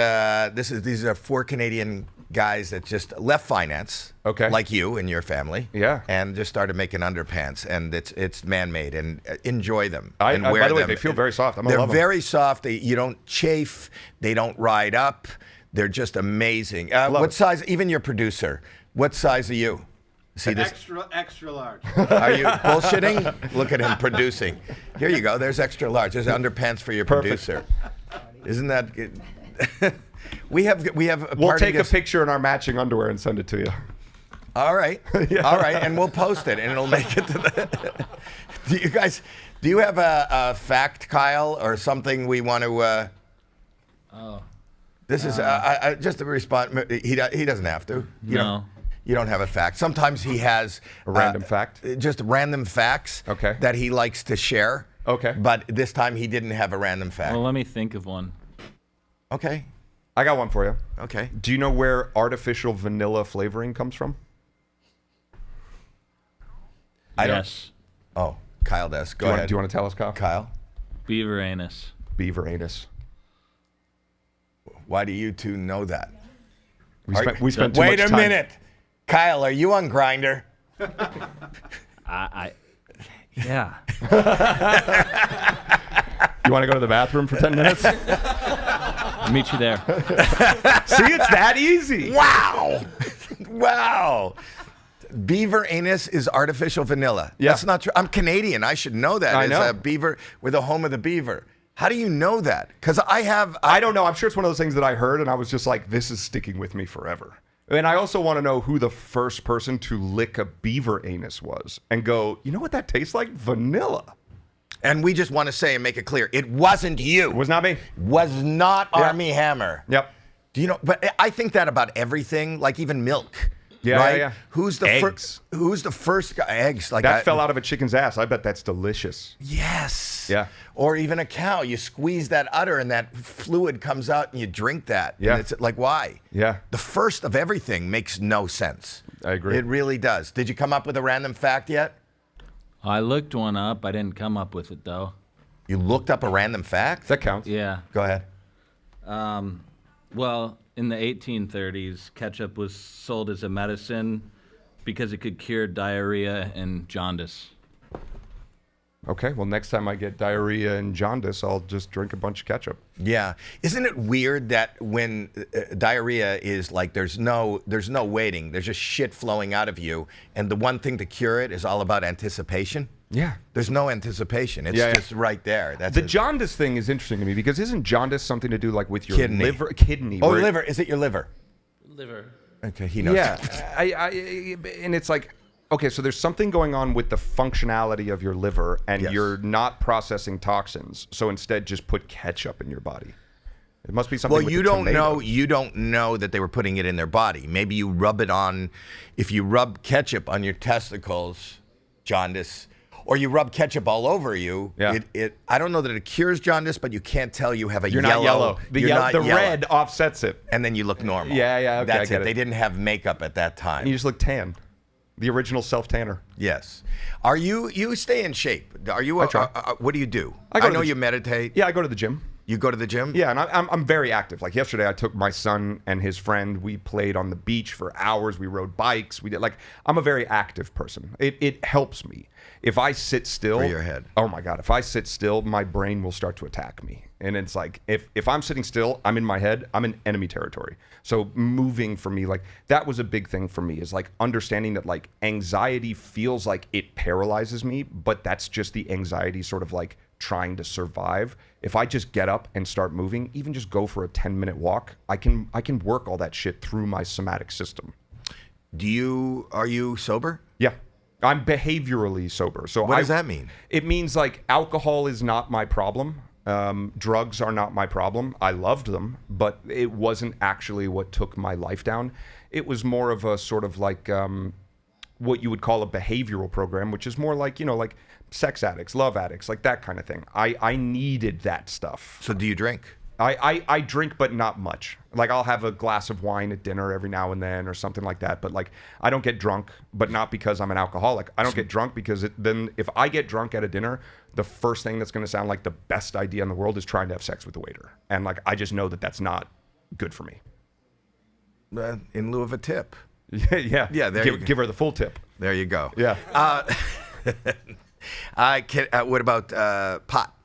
these are 4 Canadian guys that just left finance. Okay. Like you and your family. Yeah. And just started making underpants, and it's man-made, and enjoy them. By and the wear way, them. they feel very soft. They're love them. very soft. You don't chafe. They don't ride up. They're just amazing. What it. size? Even your producer. What size are you? See this? Extra large. Are you bullshitting? Look at him producing. Here you go. There's extra large. There's underpants for your producer. Isn't that good? we have. We'll take a picture in our matching underwear and send it to you. All right. All right, and we'll post it, and it'll make it to the. Do you have a fact, Kyle, or something we want to? This is just a response. He doesn't have to. You don't have a fact. Sometimes he has A random fact? just random facts. Okay. That he likes to share. Okay. But this time he didn't have a random fact. Well, let me think of one. Okay. I got one for you. Okay. Do you know where artificial vanilla flavoring comes from? Yes. Oh, Kyle does. Go Do ahead. you want to tell us, Kyle? Kyle, Beaver anus. Beaver anus. why do you two know that? We spent too Wait much a time. minute. Kyle, are you on Grindr? Yeah. You want to go to the bathroom for 10 minutes? I'll meet you there. See, it's that easy. Wow. Wow. Beaver anus is artificial vanilla. Yeah. That's not true. I'm Canadian. I should know that. I It's know. a beaver. We're the home of the beaver. How do you know that? Because I don't know. I'm sure it's one of those things that I heard, and I was just like, this is sticking with me forever. And I also want to know who the first person to lick a beaver anus was and go, you know what that tastes like? Vanilla. And we just want to say and make it clear, it wasn't you. It was not me. Was not Yeah. Armie Hammer. Yep. Do you know? But I think that about everything, like even milk. Yeah, right? yeah. Who's the Eggs. Who's the first guy? Eggs. Like That fell out of a chicken's ass. I bet that's delicious. Yes. Yeah. Or even a cow. You squeeze that udder and that fluid comes out and you drink that. Yeah. And it's like, why? Yeah. The first of everything makes no sense. I agree. It really does. Did you come up with a random fact yet? I looked one up. I didn't come up with it, though. You looked up a random fact? That counts. Yeah. Go ahead. Well, in the 1830s, ketchup was sold as a medicine because it could cure diarrhea and jaundice. Okay, well, next time I get diarrhea and jaundice, I'll just drink a bunch of ketchup. Yeah. Isn't it weird that when diarrhea is like there's no waiting, there's just shit flowing out of you, and the one thing to cure it is all about anticipation? Yeah. There's no anticipation. It's Yeah, yeah. just right there. That's The it. jaundice thing is interesting to me because isn't jaundice something to do like with your Kidney. liver? Kidney. Oh, where- liver. Is it your liver? Liver. Okay, he knows. Yeah. And it's like, okay, so there's something going on with the functionality of your liver and Yes. you're not processing toxins. So instead, just put ketchup in your body. It must be something Well, with you the don't know. tomatoes. You don't know that they were putting it in their body. Maybe you rub it on. If you rub ketchup on your testicles, jaundice, or you rub ketchup all over you, Yeah. I don't know that it cures jaundice, but you can't tell you have a You're yellow. not yellow. You're not The yellow. red offsets it. And then you look normal. Yeah, yeah, okay, I That's get it. it. They didn't have makeup at that time. And you just look tan. The original self-tanner. Yes. Are you stay in shape? Are you? I try. What do you do? I go to know the you gym. meditate. Yeah, I go to the gym. You go to the gym. Yeah, and I'm very active. Like yesterday, I took my son and his friend. We played on the beach for hours. We rode bikes. We did I'm a very active person. It helps me. If I sit still, For your head. Oh my God! If I sit still, my brain will start to attack me. And it's like if I'm sitting still, I'm in my head. I'm in enemy territory. So moving for me, like that was a big thing for me. Is like understanding that like anxiety feels like it paralyzes me, but that's just the anxiety sort of like trying to survive. If I just get up and start moving, even just go for a 10-minute walk, I can work all that shit through my somatic system. Are you sober? Yeah. I'm behaviorally sober. So What does that mean? It means like alcohol is not my problem. Drugs are not my problem. I loved them, but it wasn't actually what took my life down. It was more of a sort of like what you would call a behavioral program, which is more like, like sex addicts, love addicts, like that kind of thing. I needed that stuff. So do you drink? I drink, but not much. Like, I'll have a glass of wine at dinner every now and then or something like that. But, like, I don't get drunk, but not because I'm an alcoholic. I don't get drunk because then if I get drunk at a dinner, the first thing that's going to sound like the best idea in the world is trying to have sex with the waiter. And, like, I just know that that's not good for me. In lieu of a tip. Yeah. Give her the full tip. There you go. Yeah. What about pot?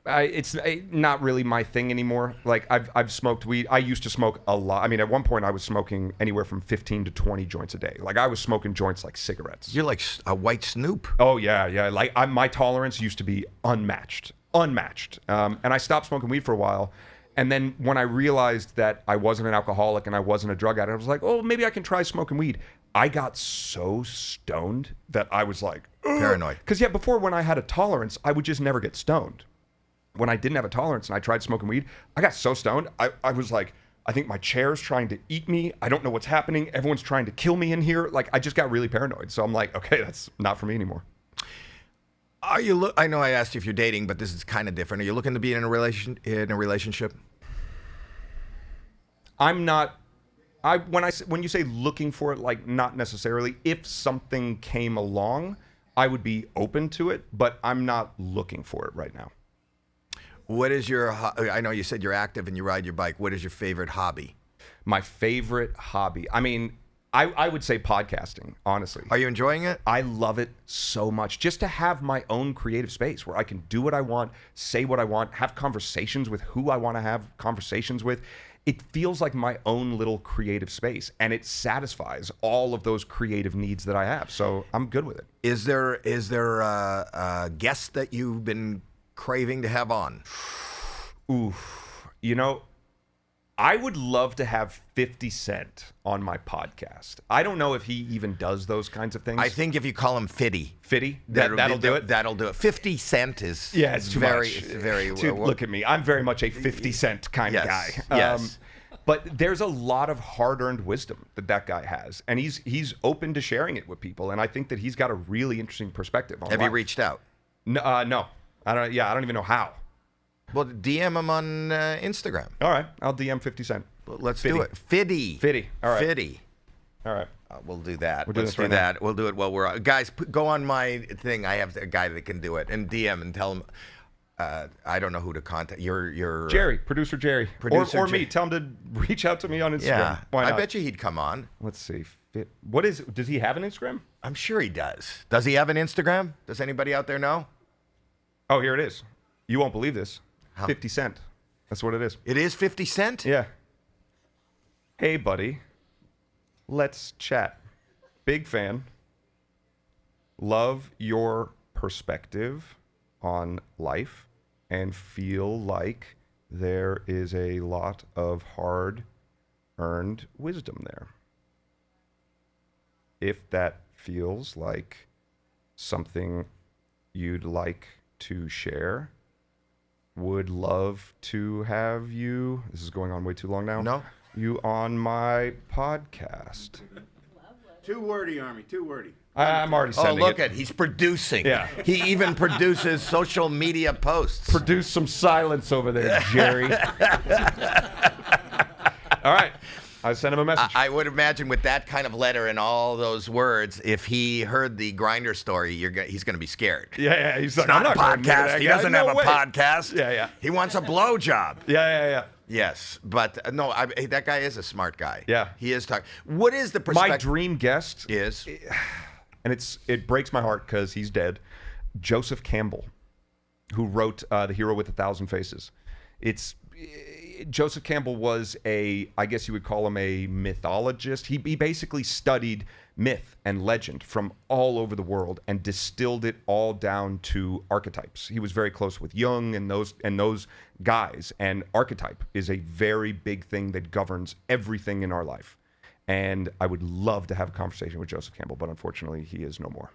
It's not really my thing anymore. Like, I've smoked weed. I used to smoke a lot. I mean, at one point I was smoking anywhere from 15 to 20 joints a day. Like, I was smoking joints like cigarettes. You're like a white Snoop. Oh yeah. Like, my tolerance used to be unmatched. And I stopped smoking weed for a while. And then when I realized that I wasn't an alcoholic and I wasn't a drug addict, I was like, oh, maybe I can try smoking weed. I got so stoned that I was like, ugh. Paranoid. Because before, when I had a tolerance, I would just never get stoned. When I didn't have a tolerance and I tried smoking weed, I got so stoned, I was like, I think my chair's trying to eat me. I don't know what's happening. Everyone's trying to kill me in here. Like, I just got really paranoid. So I'm like, okay, that's not for me anymore. I know I asked you if you're dating, but this is kind of different. Are you looking to be in a relationship? I'm not. When you say looking for it, like, not necessarily. If something came along, I would be open to it, but I'm not looking for it right now. What is your? I know you said you're active and you ride your bike. What is your favorite hobby? My favorite hobby. I mean, I would say podcasting, honestly. Are you enjoying it? I love it so much. Just to have my own creative space where I can do what I want, say what I want, have conversations with who I want to have conversations with. It feels like my own little creative space, and it satisfies all of those creative needs that I have. So I'm good with it. Is there a guest that you've been craving to have on? Ooh, I would love to have 50 Cent on my podcast. I don't know if he even does those kinds of things. I think if you call him Fitty. Fitty? That'll do it? That'll do it. 50 Cent is it's too very, much. very... Dude, look at me. I'm very much a 50 Cent kind of guy. Yes. But there's a lot of hard-earned wisdom that guy has, and he's open to sharing it with people, and I think that he's got a really interesting perspective on life. Have you reached out? No. I don't even know how. Well, DM him on Instagram. All right, I'll DM 50 Cent. Well, let's do it. Fitty. All right. Fitty. All right. We'll do that. Let's do that. We'll do it while we're on. Guys, go on my thing. I have a guy that can do it. And DM and tell him. I don't know who to contact. You're Jerry, producer Jerry. Or me. Tell him to reach out to me on Instagram. Yeah. Why not? I bet you he'd come on. Let's see. Does he have an Instagram? I'm sure he does. Does he have an Instagram? Does anybody out there know? Oh, here it is. You won't believe this. 50 Cent. That's what it is. It is 50 Cent? Yeah. Hey, buddy. Let's chat. Big fan. Love your perspective on life and feel like there is a lot of hard-earned wisdom there. If that feels like something you'd like to share, would love to have you. This is going on way too long now. No. You on my podcast. Too wordy, Armie. Too wordy. I'm already sending it. Oh, look at he's producing. Yeah. He even produces social media posts. Produce some silence over there, Jerry. All right. I sent him a message. I would imagine with that kind of letter and all those words, if he heard the Grindr story, he's going to be scared. Yeah. He's like, It's not I'm a not going to podcast. He doesn't have a podcast. Yeah. He wants a blowjob. Yeah. Yes, but no, that guy is a smart guy. Yeah. He is talking. What is the perspective? My dream guest is, and it breaks my heart because he's dead, Joseph Campbell, who wrote The Hero with a Thousand Faces. Joseph Campbell was I guess you would call him a mythologist. He basically studied myth and legend from all over the world and distilled it all down to archetypes. He was very close with Jung and those guys. And archetype is a very big thing that governs everything in our life. And I would love to have a conversation with Joseph Campbell, but unfortunately, he is no more.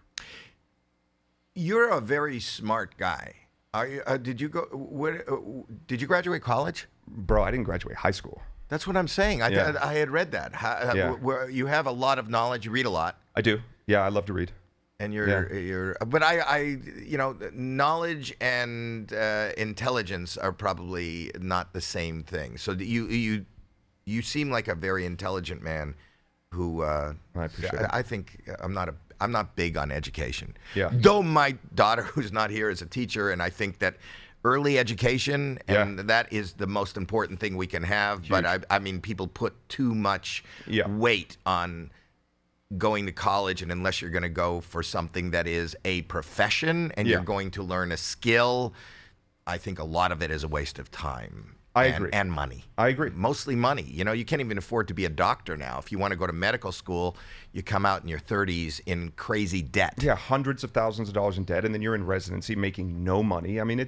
You're a very smart guy. Are you? Did you graduate college? Bro, I didn't graduate high school. That's what I'm saying. I had read that. Yeah. Where you have a lot of knowledge. You read a lot. I do. Yeah, I love to read. And but knowledge and intelligence are probably not the same thing. So you seem like a very intelligent man who I appreciate it. I think I'm not big on education. Yeah. Though my daughter, who's not here, is a teacher, and I think that early education and that is the most important thing we can have. Huge. But I mean, people put too much weight on going to college, and unless you're going to go for something that is a profession and you're going to learn a skill, I think a lot of it is a waste of time. I agree. And money. I agree. Mostly money. You know, you can't even afford to be a doctor now. If you want to go to medical school, you come out in your 30s in crazy debt. Yeah, hundreds of thousands of dollars in debt, and then you're in residency making no money. I mean,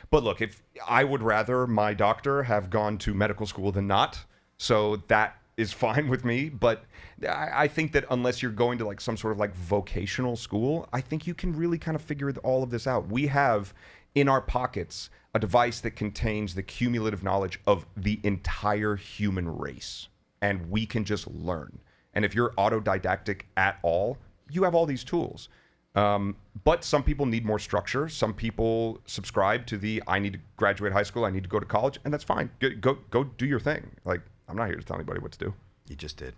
but look, if I would rather my doctor have gone to medical school than not, so that is fine with me. But I think that unless you're going to like some sort of like vocational school, I think you can really kind of figure all of this out. We have in our pockets a device that contains the cumulative knowledge of the entire human race, and we can just learn. And if you're autodidactic at all, you have all these tools. But some people need more structure. Some people subscribe to I need to graduate high school, I need to go to college, and that's fine. Go do your thing. Like, I'm not here to tell anybody what to do. You just did.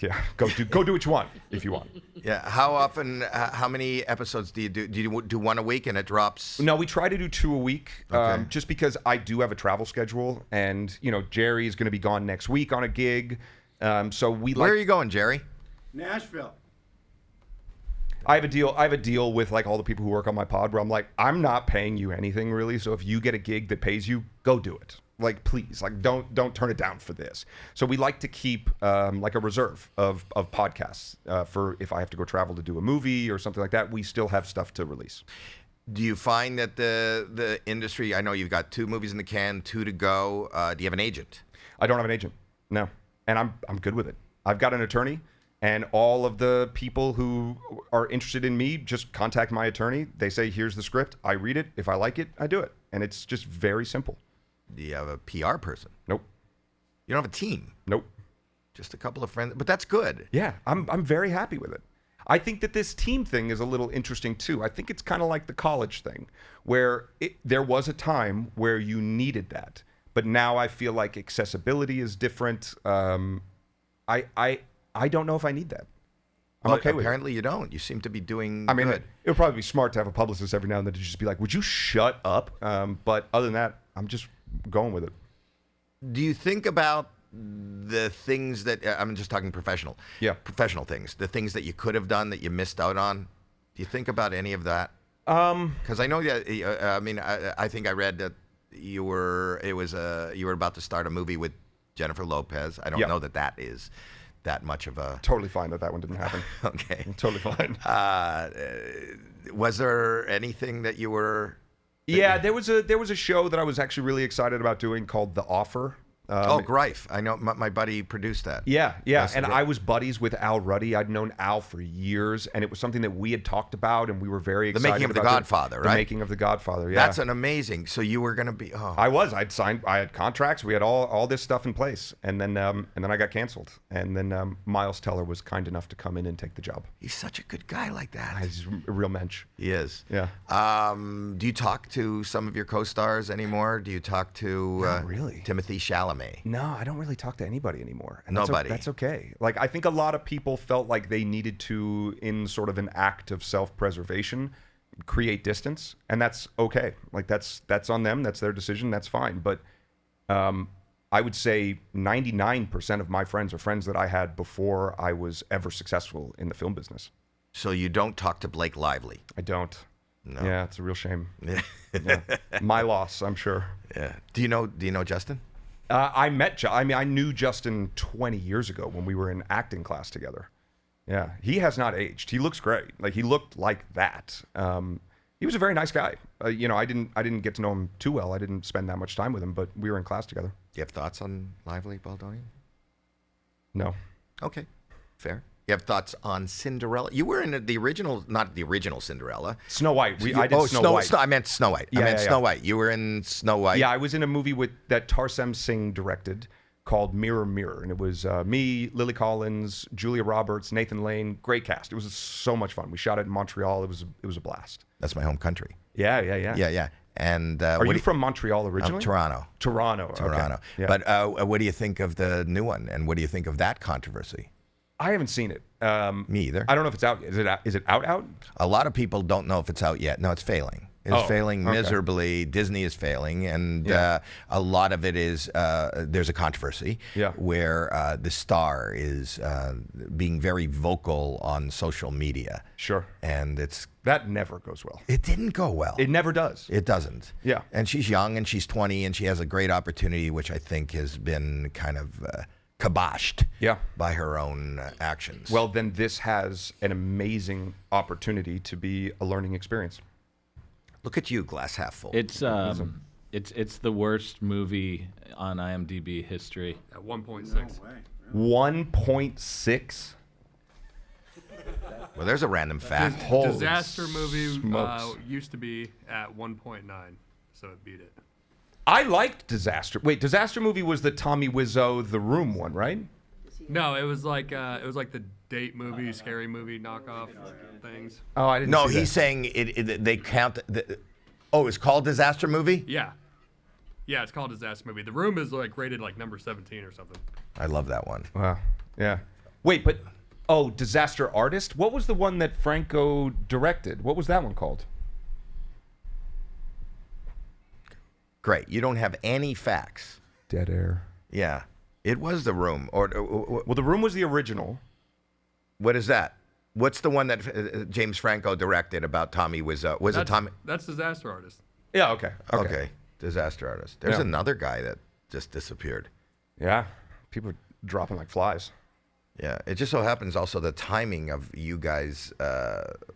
Yeah, go do what you want if you want. Yeah. How often? How many episodes do you do? Do you do one a week and it drops? No, we try to do 2 a week. Okay. Just because I do have a travel schedule, and Jerry is going to be gone next week on a gig. So Where are you going, Jerry? Nashville. I have a deal with like all the people who work on my pod where I'm like, I'm not paying you anything really. So if you get a gig that pays you, go do it. Like, please, like don't turn it down for this. So we like to keep like a reserve of podcasts for if I have to go travel to do a movie or something like that. We still have stuff to release. Do you find that the industry? I know you've got 2 movies in the can, 2 to go. Do you have an agent? I don't have an agent, no, and I'm good with it. I've got an attorney. And all of the people who are interested in me just contact my attorney. They say, here's the script. I read it. If I like it, I do it. And it's just very simple. Do you have a PR person? Nope. You don't have a team? Nope. Just a couple of friends? But that's good. Yeah, I'm very happy with it. I think that this team thing is a little interesting too. I think it's kind of like the college thing, where there was a time where you needed that. But now I feel like accessibility is different. I don't know if I need that. I'm okay with it. Apparently you don't. You seem to be doing I mean, good. it would probably be smart to have a publicist every now and then to just be like, would you shut up? But other than that, I'm just going with it. Do you think about the things that, I'm just talking professional. Yeah. Professional things. The things that you could have done that you missed out on. Do you think about any of that? Because I know that, I think I read that you were about to start a movie with Jennifer Lopez. I don't know that is that much of a... Totally fine that one didn't happen. Okay. Totally fine. Was there anything that you were... Yeah, there was a show that I was actually really excited about doing called The Offer. Greif. I know my buddy produced that. Yeah. And I was buddies with Al Ruddy. I'd known Al for years, and it was something that we had talked about, and we were very excited about. The making of The Godfather, right? The making of The Godfather, yeah. That's an amazing... So you were going to be... Oh. I had contracts. We had all this stuff in place, and then I got canceled. And then Miles Teller was kind enough to come in and take the job. He's such a good guy like that. He's a real mensch. He is. Yeah. Do you talk to some of your co-stars anymore? Do you talk to Not really. Timothy Chalamet? No, I don't really talk to anybody anymore. And Nobody. That's okay. Like, I think a lot of people felt like they needed to, in sort of an act of self-preservation, create distance, and that's okay. Like, that's on them. That's their decision. That's fine. But I would say 99% of my friends are friends that I had before I was ever successful in the film business. So you don't talk to Blake Lively? I don't. No. Yeah, it's a real shame. Yeah. My loss, I'm sure. Yeah. Do you know Justin? I knew Justin 20 years ago when we were in acting class together. Yeah, he has not aged. He looks great. Like, he looked like that. He was a very nice guy. I didn't get to know him too well. I didn't spend that much time with him, but we were in class together. Do you have thoughts on Lively Baldonian? No. Okay, fair. You have thoughts on Cinderella? You were in the original, not the original Cinderella. Snow White. I did Snow White. I meant Snow White. Yeah, Snow White. You were in Snow White. Yeah, I was in a movie that Tarsem Singh directed called Mirror Mirror, and it was me, Lily Collins, Julia Roberts, Nathan Lane. Great cast. It was so much fun. We shot it in Montreal. It was a blast. That's my home country. Yeah. Yeah. And Are you from Montreal originally? Toronto. Toronto. Okay. Yeah. But what do you think of the new one? And what do you think of that controversy? I haven't seen it. Me either. I don't know if it's out. Is it out? A lot of people don't know if it's out yet. No, it's failing. It's failing okay. miserably. Disney is failing, and Yeah. a lot of it is there's a controversy where the star is being very vocal on social media. Sure. And That never goes well. it didn't go well. It never does. It doesn't. Yeah. And she's young, and she's 20, and she has a great opportunity, which I think has been kind of kiboshed by her own actions. Well, then this has an amazing opportunity to be a learning experience. Look at you, glass half full. It's the worst movie on IMDb history. At 1.6. 1.6. Well, there's a random fact. Holy Disaster movie smokes. used to be at 1.9, so it beat it. I liked Disaster. Wait, Disaster movie was the Tommy Wiseau The Room one, right? No, it was like the date movie, scary movie knockoff things. Oh, I didn't. No, see he's that. saying they count. It's called Disaster Movie? Yeah, it's called Disaster Movie. The Room is like rated like number 17 or something. I love that one. Wow. Yeah. Wait, but Disaster Artist. What was the one that Franco directed? What was that one called? Great. You don't have any facts. Dead Air. Yeah. It was The Room. Well, The Room was the original. What is that? What's the one that James Franco directed about Tommy Wiseau? Was it Tommy? That's Disaster Artist. Yeah. Okay. Okay. Disaster Artist. There's Yeah. another guy that just disappeared. Yeah. People are dropping like flies. Yeah. It just so happens also the timing of you guys,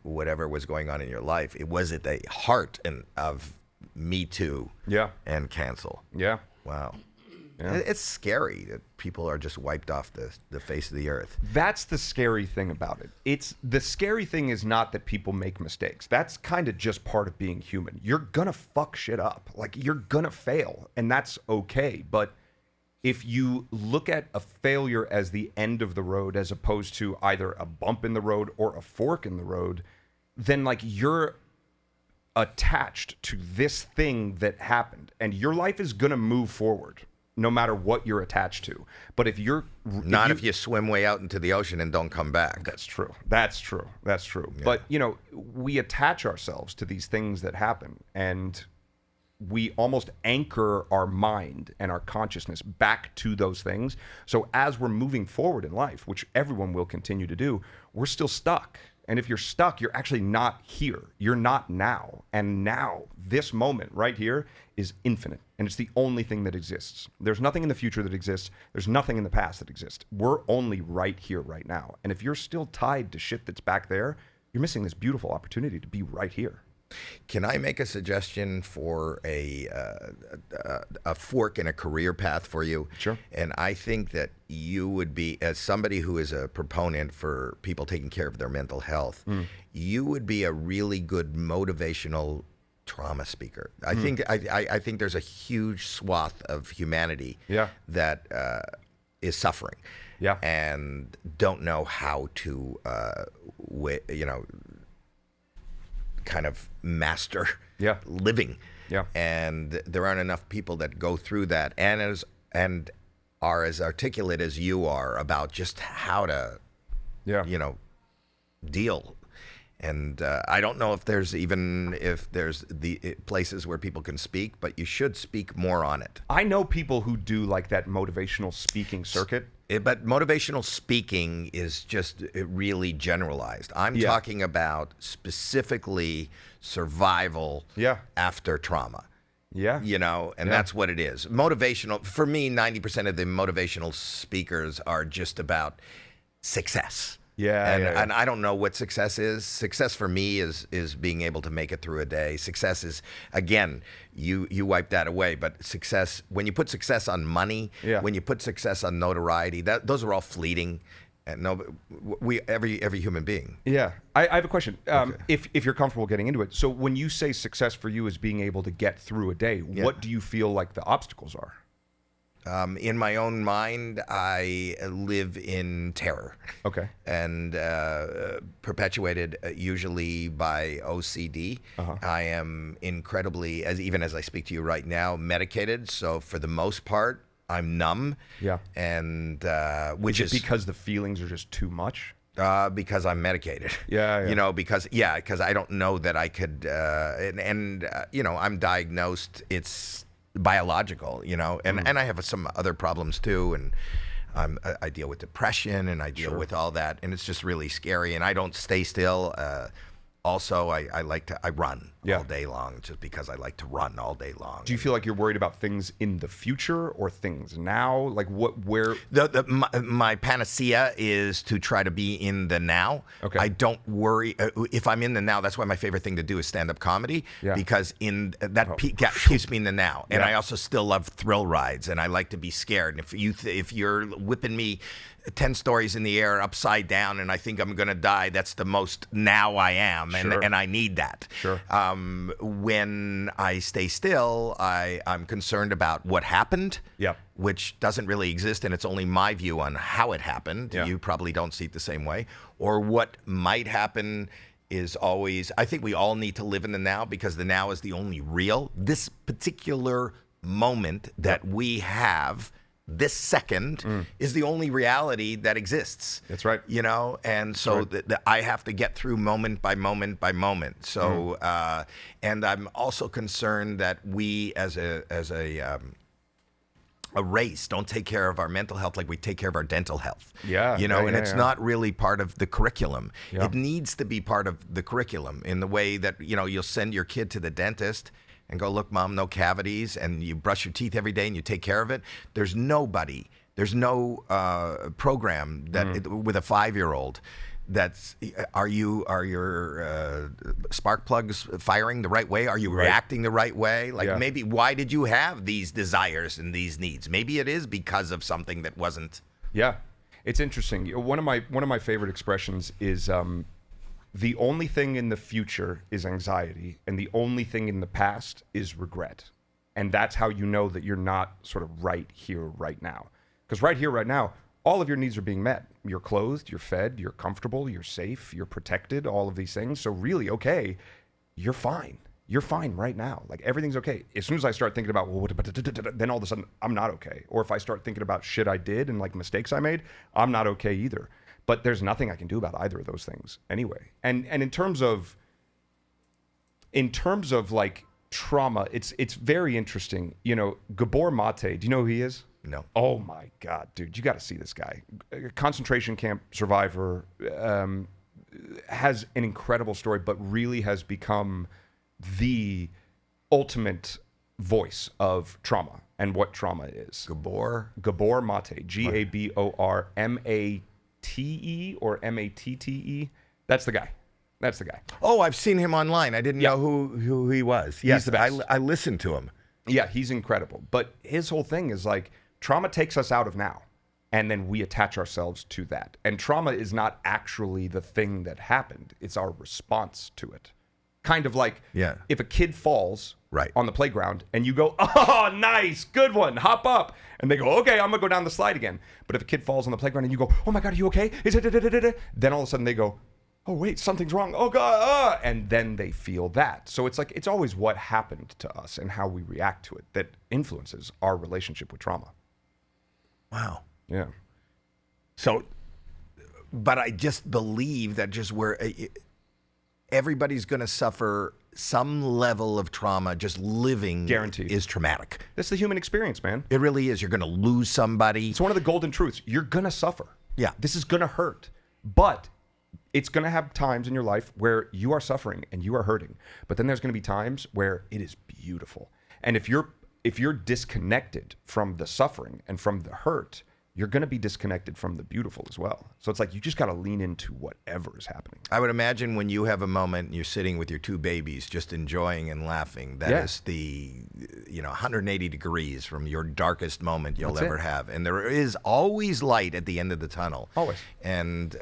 whatever was going on in your life, it was at the heart of Me Too Yeah. and cancel. Yeah. Wow. Yeah. It's scary that people are just wiped off the face of the earth. That's the scary thing about it. The scary thing is not that people make mistakes. That's kind of just part of being human. You're gonna fuck shit up. Like, you're gonna fail, and that's okay. But if you look at a failure as the end of the road as opposed to either a bump in the road or a fork in the road, then like you're attached to this thing that happened, and your life is gonna move forward no matter what you're attached to. But if you're If you swim way out into the ocean and don't come back. That's true. That's true. Yeah. But we attach ourselves to these things that happen, and we almost anchor our mind and our consciousness back to those things. So as we're moving forward in life, which everyone will continue to do, we're still stuck. And if you're stuck, you're actually not here. You're not now. And now, this moment right here is infinite. And it's the only thing that exists. There's nothing in the future that exists. There's nothing in the past that exists. We're only right here, right now. And if you're still tied to shit that's back there, you're missing this beautiful opportunity to be right here. Can I make a suggestion for a fork in a career path for you? Sure. And I think that you would be, as somebody who is a proponent for people taking care of their mental health, you would be a really good motivational trauma speaker. I think there's a huge swath of humanity that is suffering, and don't know how to, kind of master living. Yeah. And there aren't enough people that go through that and are as articulate as you are about just how to deal. And I don't know if there's the places where people can speak, but you should speak more on it. I know people who do like that motivational speaking circuit. But motivational speaking is just really generalized. I'm talking about specifically survival after trauma. Yeah. And that's what it is. Motivational, for me, 90% of the motivational speakers are just about success. And I don't know what success is. Success for me is being able to make it through a day. Success is, again, you wipe that away. But success, when you put success on money, when you put success on notoriety, those are all fleeting. And every human being. Yeah, I have a question. If you're comfortable getting into it, so when you say success for you is being able to get through a day, what do you feel like the obstacles are? In my own mind, I live in terror. Okay. And perpetuated usually by OCD. I am incredibly, even as I speak to you right now, medicated. So for the most part, I'm numb. Yeah. And Which is because the feelings are just too much? Because I'm medicated. Yeah. You know, because I don't know that I could, you know, I'm diagnosed, it's biological, you know, and I have some other problems too, and I deal with depression, and I deal with all that, and it's just really scary, and I don't stay still. Also, I run all day long, just because I like to run all day long. Do you feel like you're worried about things in the future or things now? Like where? My panacea is to try to be in the now. Okay. I don't worry if I'm in the now. That's why my favorite thing to do is stand-up comedy, because keeps me in the now. And I also still love thrill rides, and I like to be scared. And if you're whipping me 10 stories in the air upside down and I think I'm going to die, that's the most now I am, and I need that. Sure. When I stay still, I'm concerned about what happened, which doesn't really exist, and it's only my view on how it happened. You probably don't see it the same way. Or what might happen is always, I think we all need to live in the now, because the now is the only real. This particular moment that we have, this second, is the only reality that exists. That's right. You know, and so I have to get through moment by moment by moment. So, and I'm also concerned that we as a race don't take care of our mental health like we take care of our dental health. You know, and it's not really part of the curriculum. It needs to be part of the curriculum in the way that, you know, you'll send your kid to the dentist and go, look, Mom, no cavities, and you brush your teeth every day and you take care of it. There's no program that with a 5-year-old that's, are your spark plugs firing the right way? Are you reacting the right way? Like maybe, why did you have these desires and these needs? Maybe it is because of something that wasn't. Yeah, it's interesting. One of my favorite expressions is, the only thing in the future is anxiety, and the only thing in the past is regret. And that's how you know that you're not sort of right here, right now. Because right here, right now, all of your needs are being met. You're clothed, you're fed, you're comfortable, you're safe, you're protected, all of these things. So really, okay, you're fine. You're fine right now. Like, everything's okay. As soon as I start thinking about, well, then all of a sudden, I'm not okay. Or if I start thinking about shit I did and like mistakes I made, I'm not okay either. But there's nothing I can do about either of those things anyway. And in terms of like trauma, it's very interesting. You know, Gabor Mate, do you know who he is? No. Oh my God, dude, you got to see this guy. A concentration camp survivor, has an incredible story, but really has become the ultimate voice of trauma and what trauma is. Gabor Mate, GABORMATE or MATTE. That's the guy. Oh, I've seen him online. I didn't know who he was. Yes, he's the best. I listened to him. Yeah, he's incredible. But his whole thing is like, trauma takes us out of now, and then we attach ourselves to that. And trauma is not actually the thing that happened. It's our response to it. Kind of like if a kid falls on the playground and you go, oh, nice, good one, hop up. And they go, okay, I'm going to go down the slide again. But if a kid falls on the playground and you go, oh my God, are you okay? Then all of a sudden they go, oh wait, something's wrong. Oh God. And then they feel that. So it's like, it's always what happened to us and how we react to it that influences our relationship with trauma. Wow. Yeah. So, but I just believe that just where everybody's going to suffer some level of trauma, just living guaranteed is traumatic. That's the human experience, man. It really is. You're going to lose somebody. It's one of the golden truths. You're going to suffer. Yeah. This is going to hurt. But it's going to have times in your life where you are suffering and you are hurting. But then there's going to be times where it is beautiful. And if you're disconnected from the suffering and from the hurt, you're going to be disconnected from the beautiful as well. So it's like, you just got to lean into whatever is happening. I would imagine when you have a moment and you're sitting with your two babies, just enjoying and laughing, that is the, 180 degrees from your darkest moment you'll ever have. And there is always light at the end of the tunnel. Always.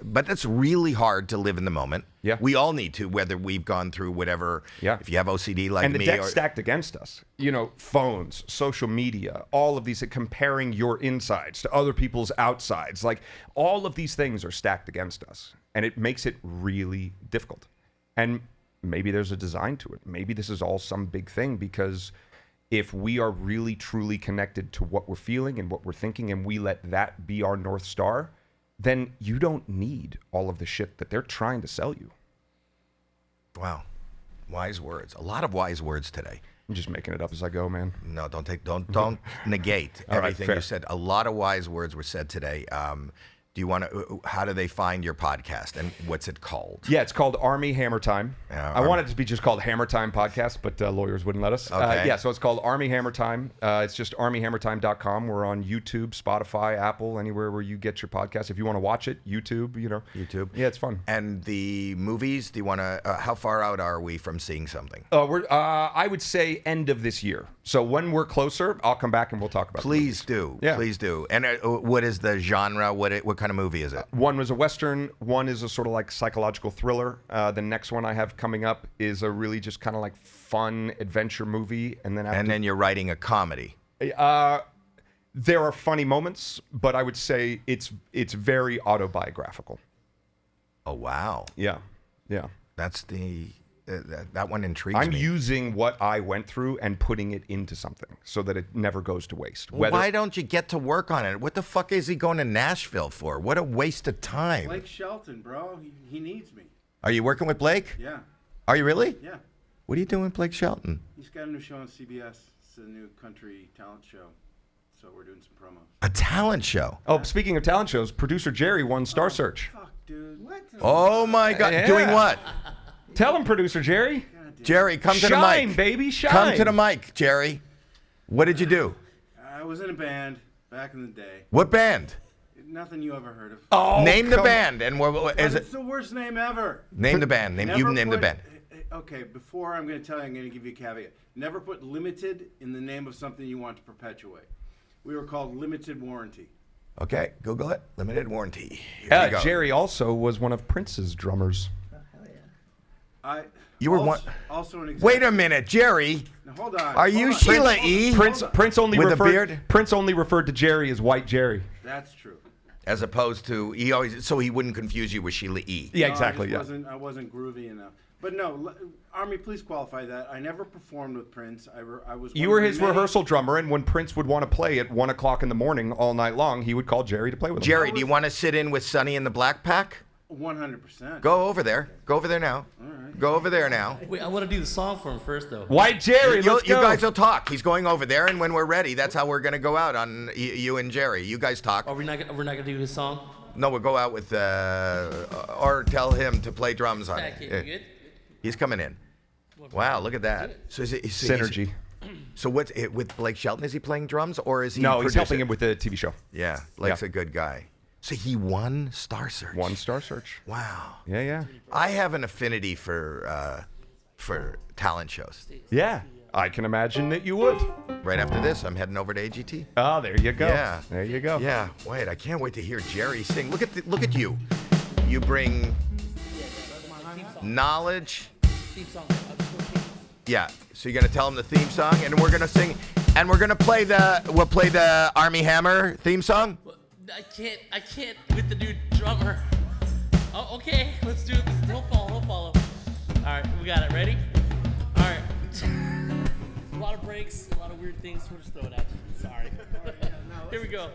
But that's really hard to live in the moment. Yeah. We all need to, whether we've gone through whatever. Yeah. If you have OCD like and the me. deck's stacked against us. You know, phones, social media, all of these, comparing your insides to other people's outsides. Like, all of these things are stacked against us. And it makes it really difficult. And maybe there's a design to it. Maybe this is all some big thing, because if we are really, truly connected to what we're feeling and what we're thinking, and we let that be our North Star, then you don't need all of the shit that they're trying to sell you. Wow. Wise words. A lot of wise words today. I'm just making it up as I go, man. No, don't negate All right, everything fair. you said. A lot of wise words were said today. Do you want to? How do they find your podcast, and what's it called? Yeah, it's called Armie Hammer Time. I Arm- wanted it to be just called Hammer Time Podcast, but lawyers wouldn't let us. Okay. Yeah, so it's called Armie Hammer Time. It's just armiehammertime.com. We're on YouTube, Spotify, Apple, anywhere where you get your podcast. If you want to watch it, YouTube, YouTube. Yeah, it's fun. And the movies. Do you want to? How far out are we from seeing something? I would say end of this year. So when we're closer, I'll come back and we'll talk about it. Please do. Yeah. Please do. And what is the genre? What kind of movie is it? One was a Western. One is a sort of like psychological thriller. The next one I have coming up is a really just kind of like fun adventure movie. And then you're writing a comedy. there are funny moments, but I would say it's very autobiographical. Oh wow. Yeah. That's the that one intrigues I'm me. using what I went through and putting it into something so that it never goes to waste. Well, why don't you get to work on it? What the fuck is he going to Nashville for? What a waste of time. Blake Shelton, bro. He needs me. Are you working with Blake? Yeah. Are you really? Yeah. What are you doing with Blake Shelton? He's got a new show on CBS. It's a new country talent show. So we're doing some promos. A talent show. Oh, speaking of talent shows, producer Jerry won Star Search. Fuck, dude. What? Oh my God. Yeah. Doing what? Tell him, producer Jerry. Jerry, come to the Shine, mic. baby, shine. Come to the mic, Jerry. What did you do? I was in a band back in the day. What band? Nothing you ever heard of. Oh, Name the come- band. And is It's it? the worst name ever. Name the band. Name Never the put- band. Okay, before I'm going to tell you, I'm going to give you a caveat. Never put limited in the name of something you want to perpetuate. We were called Limited Warranty. Okay, Google it. Limited warranty. Here we go. Jerry also was one of Prince's drummers. You were also, one. Also an example. Wait a minute, Jerry. Now, hold on. Are you hold on. Sheila E? Prince only With a referred beard? Prince only referred to Jerry as White Jerry. That's true. As opposed to he always so he wouldn't confuse you with Sheila E. Yeah, No, exactly. I just Yeah. wasn't groovy enough. But no, Armie, please qualify that. I never performed with Prince. I was. You one were of his many- rehearsal drummer, and when Prince would want to play at 1 o'clock in the morning all night long, he would call Jerry to play with him. Jerry, do you want to sit in with Sonny in the Black Pack? 100%. Go over there. Go over there now. All right. Go over there now. Wait, I want to do the song for him first, though. White Jerry, You let's go. guys will talk. He's going over there, and when we're ready, that's how we're gonna go out on you and Jerry. You guys talk. Are we not? We're not gonna do his song. No, we'll go out with or tell him to play drums on Okay, it. you good? He's coming in. Wow, look at that. So is it Synergy. So what's it with Blake Shelton? Is he playing drums or is he? No, he's producing? helping him with the TV show. Yeah, Blake's Yeah. a good guy. So he won Star Search. 1 Star Search. Wow. Yeah. I have an affinity for talent shows. Yeah. I can imagine that you would. Right after this, I'm heading over to AGT. Oh, there you go. Yeah. There you go. Yeah. Wait, I can't wait to hear Jerry sing. Look at you. You bring knowledge. Theme song. Yeah. So you're gonna tell him the theme song, and we're gonna sing, and we'll play the Armie Hammer theme song. I can't with the new drummer. Oh, okay. Let's do it. He'll follow. All right, we got it. Ready? All right. A lot of breaks, a lot of weird things. We'll just throw it at you. Sorry. Here we go.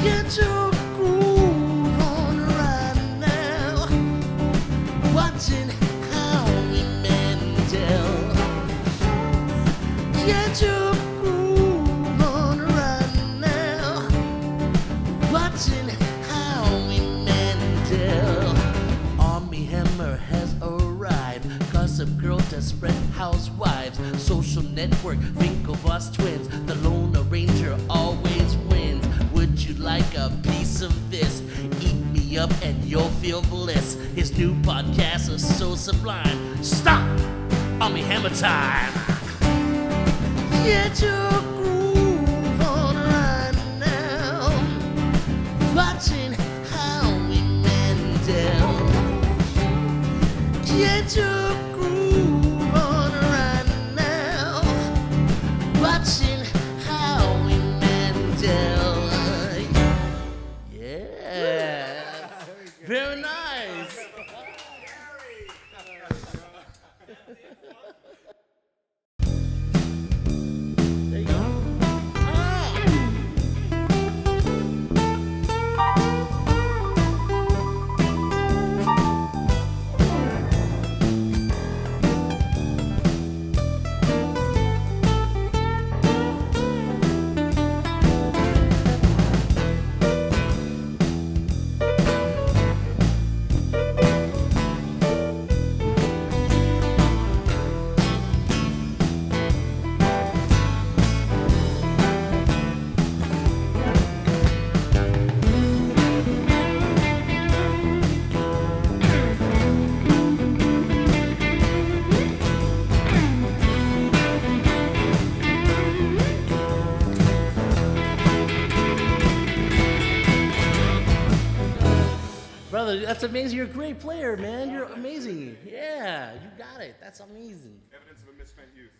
Get your groove on right now. Watching Howie Mandel. Get your groove on right now. Watching Howie Mandel. Armie Hammer has arrived. Gossip girl, desperate housewives. Social network, think of us twins. The loner ranger always wins. Would you like a piece of this? Eat me up and you'll feel bliss. His new podcast is so sublime. Stop! Armie Hammer time! Get your groove on right now. Watching Howie Mandel. Get your groove on right now. Watching Howie Mandel. Yeah. Very nice. There you go. Brother, that's amazing. You're a great player, man. You're amazing. Yeah, you got it. That's amazing. Evidence of a misspent youth.